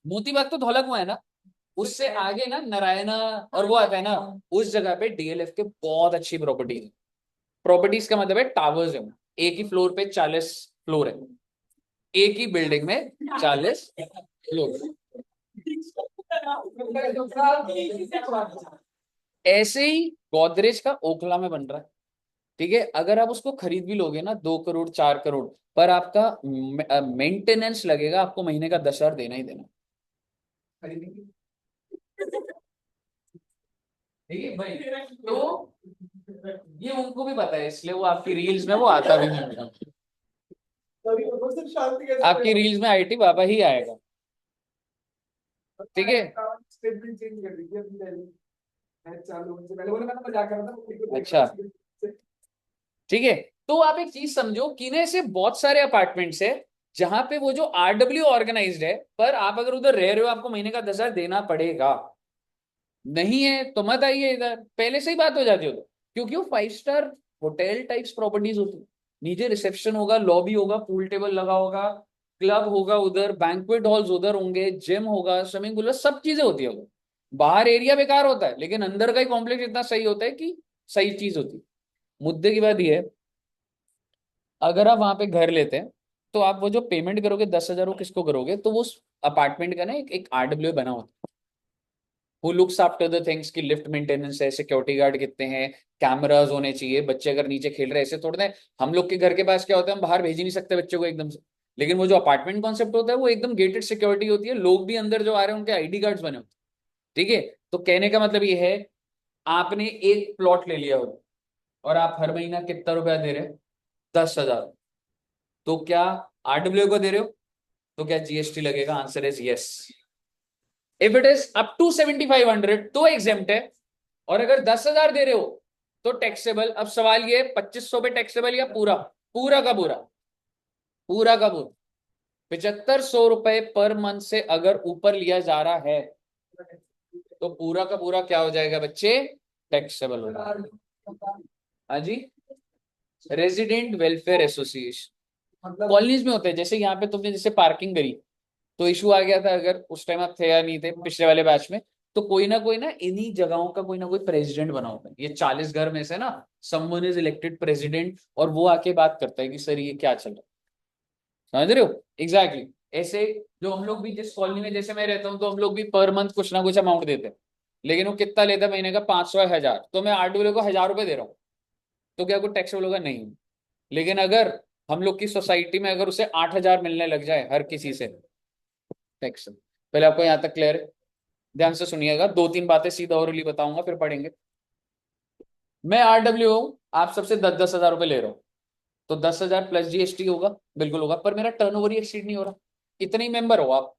मोती बाग तो धौला कुआं है ना। उससे आगे ना नारायणा और वो आता है ना, उस जगह पे DLF के बहुत अच्छी प्रॉपर्टीज। प्रॉपर्टीज का मतलब है टावर्स है, एक ही फ्लोर पे 40 फ्लोर है, एक ही बिल्डिंग में 40 फ्लोर। ऐसे ही गोदरेज का ओखला में बन रहा है। ठीक है, अगर आप उसको खरीद भी लोगे ना 2 करोड़ 4 करोड़, पर आपका मेंटेनेंस लगेगा आपको महीने का 10,000 देना ही देना। ठीक है भाई, तो ये उनको भी पता है, इसलिए वो आपकी रील्स में वो आता भी नहीं होगा। आपकी रील्स में IT बाबा ही आएगा। ठीक है, अच्छा ठीक है। तो आप एक चीज समझो कि ना ऐसे बहुत सारे अपार्टमेंट्स है जहां पे वो जो RW ऑर्गेनाइज्ड है, पर आप अगर उधर रह रहे हो आपको महीने का 10,000 देना पड़ेगा। नहीं है तो मत आइए इधर, पहले से ही बात हो जाती हो तो। क्योंकि वो 5 स्टार होटल टाइप्स प्रॉपर्टीज होती, नीचे रिसेप्शन होगा, लॉबी होगा, पूल टेबल लगा होगा, क्लब होगा उधर, बैंक्वेट हॉल्स उधर होंगे, जिम होगा, स्विमिंग पूल, सब चीजें होती है उधर। बाहर एरिया बेकार होता है लेकिन अंदर का ही कॉम्प्लेक्स इतना सही होता है कि सही चीज होती है। मुद्दे की बात यह है, अगर आप वहां पे घर लेते हैं तो आप वो जो पेमेंट करोगे 10,000 वो किसको करोगे, तो वो अपार्टमेंट का ना एक RWA बना होता है, who looks after the things की लिफ्ट मेंटेनेंस है, सिक्योरिटी गार्ड कितने हैं, कैमरास होने चाहिए, बच्चे अगर नीचे खेल रहे हैं ऐसे थोड़े ना। हम लोग के घर के पास क्या होता है, हम बाहर भेज ही नहीं सकते बच्चे को एकदम से, लेकिन वो जो अपार्टमेंट कॉन्सेप्ट होता है वो एकदम गेटेड सिक्योरिटी होती है, लोग भी अंदर जो आ रहे हैं उनके आईडी कार्ड्स बने होते हैं। ठीक है, तो कहने का मतलब ये है, आपने एक प्लॉट ले लिया हो और आप हर महीना कितना रुपया दे रहे हैं, 10,000, तो क्या आरडब्ल्यू को दे रहे हो, तो क्या जीएसटी लगेगा? Answer is yes. If it is up to 7,500 तो एग्जेम्प्ट है, और अगर 10,000 दे रहे हो तो टैक्सेबल। अब सवाल ये 2,500 पे टैक्सेबल या पूरा, पूरा का पूरा, पूरा का पूरा 7,500 रुपए पर मंथ से अगर ऊपर लिया जा रहा है तो पूरा का पूरा क्या हो जाएगा बच्चे, टैक्सेबल होगा। हाँ जी, रेजिडेंट वेलफेयर एसोसिएशन कॉलोनीज में होते हैं। जैसे यहाँ पे तुमने जैसे पार्किंग करी तो इशू आ गया था, अगर उस टाइम आप थे या नहीं थे पिछले वाले बैच में, तो कोई ना इन्हीं जगहों का कोई ना कोई प्रेसिडेंट बना होता है। ये 40 घर में से ना समवन इज इलेक्टेड प्रेसिडेंट, और वो आके बात करता है कि सर ये क्या चल रहा है, समझ रहे हो? एग्जैक्टली ऐसे जो हम लोग भी जिस कॉलोनी में जैसे मैं रहता हूँ, तो हम लोग भी पर मंथ कुछ ना कुछ अमाउंट देते हैं, लेकिन वो कितना लेता है महीने का, 500 या 1,000, तो मैं आरडब्ल्यू को 1,000 रुपये दे रहा हूँ, तो क्या कुछ टैक्सेबल होगा? नहीं। लेकिन अगर हम लोग की सोसाइटी में अगर उसे 8,000 मिलने लग जाए हर किसी से, टैक्स। पहले आपको यहाँ तक क्लियर है? ध्यान से सुनिएगा, 2-3 बातें सीधा ओरली बताऊंगा फिर पढ़ेंगे। मैं आरडब्ल्यू हूं, आप सबसे 10,000 रुपए ले रहा हूं, तो 10,000 प्लस जीएसटी होगा, बिल्कुल होगा, पर मेरा टर्नओवर ही एक्सीड नहीं हो रहा। इतने ही मेंबर हो आप,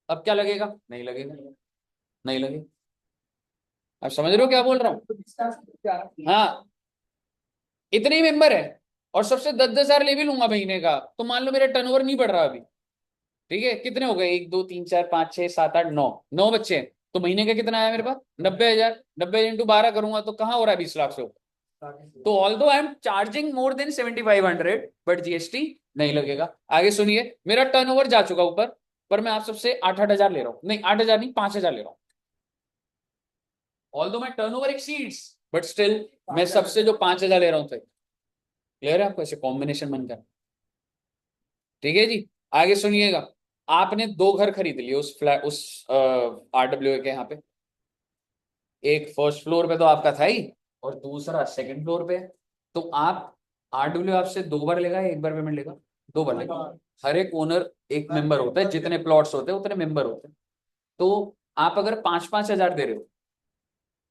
अब क्या लगेगा? नहीं लगेगा, नहीं लगेगा। आप समझ रहे हो क्या बोल रहा हूँ? हाँ, इतने ही मेंबर है और सबसे 10,000 ले भी लूंगा महीने का, तो मान लो मेरा टर्नओवर नहीं बढ़ रहा अभी। ठीक है, कितने हो गए, 1 2 3 4 5 6 7 8 9 बच्चे हैं, तो महीने का कितना आया मेरे पास? 90,000। 90 × 12 करूंगा तो कहाँ हो रहा है 20 लाख से ऊपर। तो ऑल दो I am charging more than 7,500 but GST नहीं लगेगा। आगे सुनिए, मेरा टर्नओवर जा चुका ऊपर, पर मैं आप सबसे 8,000 ले रहा हूँ, नहीं 8,000 नहीं 5,000 ले रहा हूँ। ऑल दो माई टर्नओवर एक्सीड्स, बट स्टिल मैं सबसे जो 5,000 ले रहा हूँ, तो क्लियर है आपको? ऐसे कॉम्बिनेशन बनकर। ठीक है जी, आगे सुनिएगा। आपने 2 घर खरीद लिए उस फ्लैट, उस आरडब्ल्यू के यहाँ पे। एक फर्स्ट फ्लोर पे तो आपका था ही, और दूसरा सेकंड फ्लोर पे है। तो आप आरडब्ल्यू आपसे 2 बार लेगा या 1 बार पेमेंट लेगा? 2 बार लेगा। हर एक ओनर एक मेंबर होता है, जितने प्लॉट्स होते हैं उतने मेंबर होते हैं। तो आप अगर 5-5 हजार दे रहे हो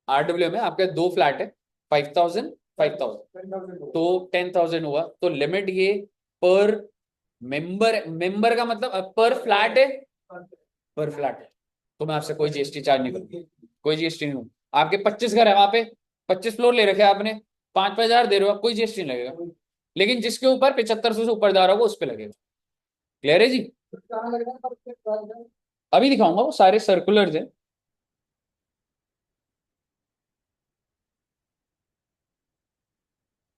आरडब्ल्यू में, आपके 2 फ्लैट है, 5,000 5,000, तो 10,000 हुआ। तो लिमिट ये पर मेंबर, मेंबर का मतलब पर फ्लैट है, पर फ्लैट है, तो मैं आपसे कोई जीएसटी चार्ज नहीं करूंगा, कोई जीएसटी नहीं दूंगा। आपके 25 घर है वहां पे, 25 फ्लोर ले रखे आपने, 5,000 दे रहे हो आप, कोई जीएसटी नहीं लगेगा। लेकिन जिसके ऊपर 7,500 से ऊपर जा रहा होगा उस पर लगेगा। क्लियर है जी? अभी दिखाऊंगा, वो सारे सर्कुलर्स हैं।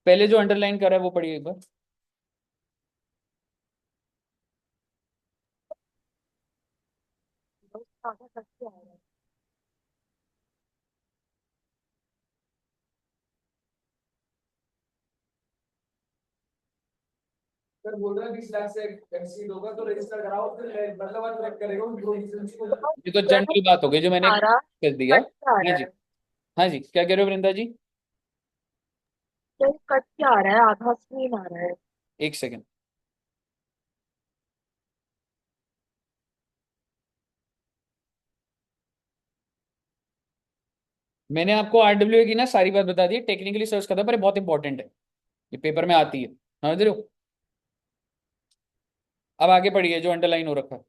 पहले जो अंडरलाइन करा है वो पढ़िए एक बार। आधा तक के आ रहा है। सर बोल रहा है 20 लाख से एक्सीड होगा तो रजिस्टर कराओ, फिर मतलब ट्रैक करेगा उनको इंश्योरेंस को। ये तो जनरल बात हो गई जो मैंने आ रहा, कर दिया। कट के आ हाँ रहा जी, है। हाँ जी, क्या कह रहे हो वृंदा जी? तो कट के आ रहा है, आधा स्क्रीन आ रहा है। एक सेकेंड। मैंने आपको आरडब्ल्यू की ना सारी बात बता दी, टेक्निकली सर्च करता पर ये बहुत इंपॉर्टेंट है, ये पेपर में आती है, समझ रहे हो? अब आगे पढ़िए जो अंडरलाइन हो रखा है।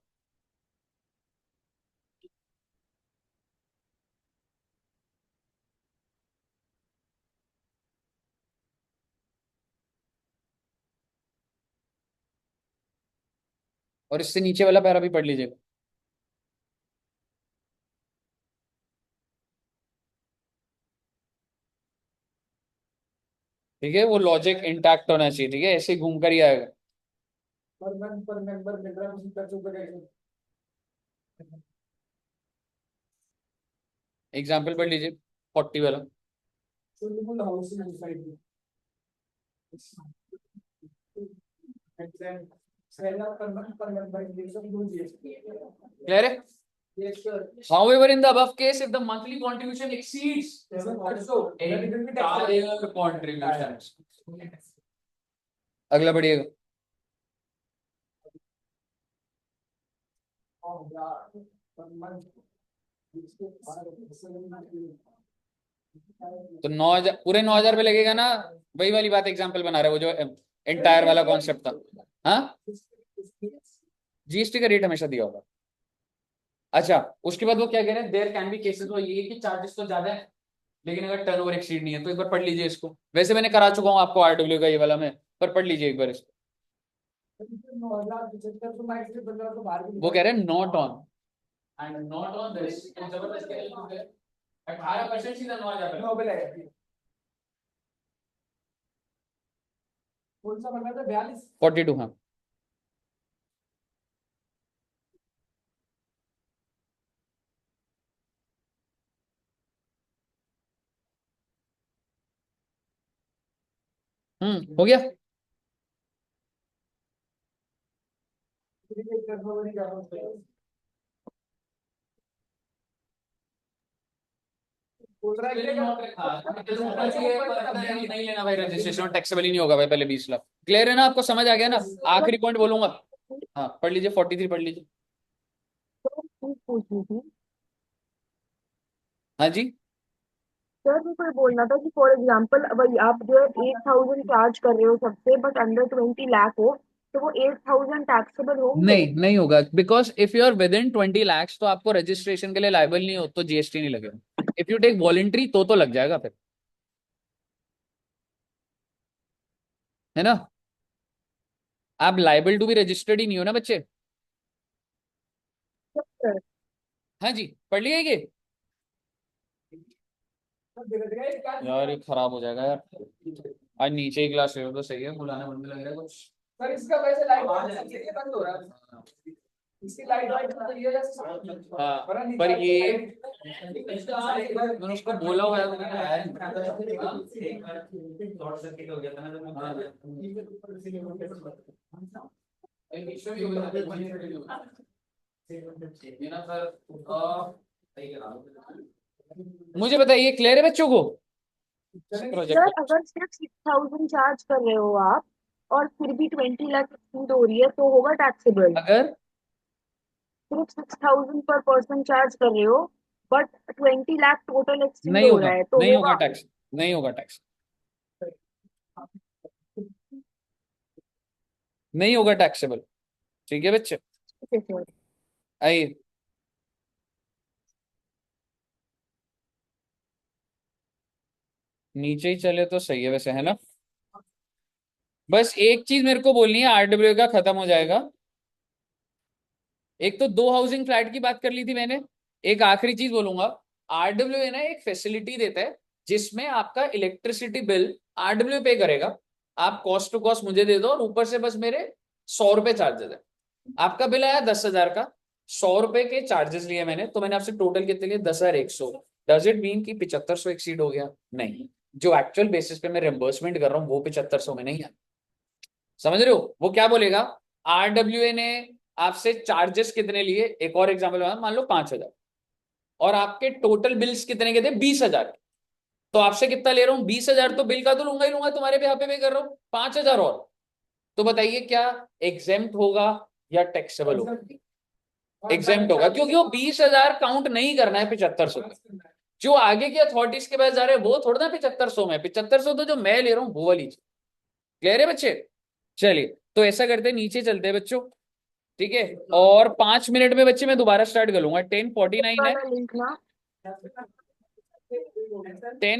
और इससे नीचे वाला पैरा भी पढ़ लीजिएगा। ठीक है, वो लॉजिक इंटैक्ट होना चाहिए, ठीक है, ऐसे ही घूम कर ही आएगा। पर मंथ पर मेंबर मिल रहा है उसी खर्चों पर कैसे। एग्जाम्पल पढ़ लीजिए 40 वाला। Suitable housing society exam seller per month per member individual do GST. Clear है? Yes sir. However, in the above case, if the monthly contribution exceeds 7,500 entire contributions, अगला बढ़िएगा। तो 9,000 पूरे 9,000 पे लगेगा ना। वही वाली बात एग्जांपल बना रहे हो, वो जो एंटायर वाला कॉन्सेप्ट था। हाँ, जीएसटी का रेट हमेशा दिया होगा। अच्छा, उसके बाद वो क्या कह रहे हैं, देयर कैन बी केसेस, वो ये कि चार्जेस तो ज्यादा है लेकिन अगर टर्नओवर एक्सीड नहीं है, तो एक बार पढ़ लीजिए इसको। वैसे मैंने करा चुका हूँ आपको आरडब्ल्यू का ये वाला में, पर पढ़ लीजिए एक बार इसको। वो कह रहे हैं not on and not on this, जबरदस्त कह रहे हैं 18% सीधा 9,000 कौन सा बना था 42? 42। हाँ, हो गया। नहीं लेना भाई, रजिस्ट्रेशन टैक्सेबल ही नहीं होगा भाई, पहले 20 लाख। क्लियर है ना, आपको समझ आ गया ना। आखिरी पॉइंट बोलूंगा। हाँ, पढ़ लीजिए 43, पढ़ लीजिए। पूछनी थी हाँ जी। सर, मेरे को ये बोलना था कि फॉर एग्जाम्पल वही आप जो है 8,000 चार्ज कर रहे हो सबसे, बट अंडर 20 लाख हो, तो वो 8,000 टैक्सेबल होंगे? नहीं, नहीं होगा, because if you are within 20 lakhs तो आपको रजिस्ट्रेशन के लिए लाइबल नहीं हो, तो जीएसटी नहीं लगेगा। इफ यू टेक वॉलेंट्री तो लग जाएगा फिर, है ना। आप लाइबल टू बी रजिस्टर्ड ही नहीं हो ना बच्चे। सर, हाँ जी, पढ़ लिए ये। यार ये खराब हो जाएगा यार, आज नीचे ही क्लास ले लो तो सही है, बुलाने बंद लग रहा है कुछ। सर इसका वैसे लाइट बंद हो रहा है, इसकी लाइट वाइट तो ये जैसे हाँ, पर ये मैंने उसको बोला हुआ है, मैंने कहा है। शॉर्ट सर्किट हो गया था ना ये ना सर, मुझे बताइए, क्लियर है बच्चों को सर प्रोजेक्ट। अगर सिर्फ 6,000 चार्ज कर रहे हो आप और फिर भी 20 लाख एक्सीड हो रही है तो होगा टैक्सेबल? अगर सिर्फ 6,000 पर पर्सन चार्ज कर रहे हो बट 20 लाख टोटल एक्सीड नहीं हो होगा, रहा है तो नहीं होगा होगा? टैक्स, नहीं होगा टैक्स, नहीं होगा टैक्सेबल। ठीक है बच्चे, ठीक है सर। आइए। नीचे ही चले तो सही है वैसे, है ना। बस एक चीज मेरे को बोलनी है, आरडब्ल्यू का खत्म हो जाएगा। एक तो 2 हाउसिंग फ्लैट की बात कर ली थी मैंने। एक आखिरी चीज बोलूंगा, आरडब्ल्यू है ना एक फैसिलिटी देता है जिसमें आपका इलेक्ट्रिसिटी बिल आरडब्ल्यू पे करेगा। आप कॉस्ट टू कॉस्ट मुझे दे दो और ऊपर से बस मेरे 100 रुपए चार्जेस है। आपका बिल आया 10,000 का, 100 रुपए के चार्जेस लिए मैंने, तो मैंने आपसे टोटल कितने लिए, 10,100। डज इट मीन कि 7500 एक्सीड हो गया? नहीं, जो एक्चुअल बेसिस पे मैं रिम्बर्समेंट कर रहा हूँ वो 7500 में नहीं है। समझ रहे हो, वो क्या बोलेगा, आरडब्ल्यूए ने आपसे चार्जेस कितने लिए, एक और एग्जाम्पल मान लो 5,000, और आपके टोटल बिल्स कितने के थे, 20,000। तो आपसे कितना ले रहा हूं, 20,000, तो बिल का तो लूंगा ही लूंगा, तुम्हारे पे यहाँ पे कर रहा हूँ 5,000 और। तो बताइए क्या एग्जेम्प्ट होगा या टैक्सेबल होगा? एग्जेम्प्ट होगा, क्योंकि वो 20,000 काउंट नहीं करना है 7500 में। जो आगे की अथॉरिटीज के पास जा रहे हैं वो थोड़ा ना 7500 में, 7500 तो जो मैं ले रहा हूँ वो वाली। क्लियर है बच्चे। चलिए, तो ऐसा करते हैं, नीचे चलते हैं बच्चों। ठीक है, और 5 मिनट में बच्चे मैं दोबारा स्टार्ट कर लूंगा, 10:49 है। वाला लिंक ना 10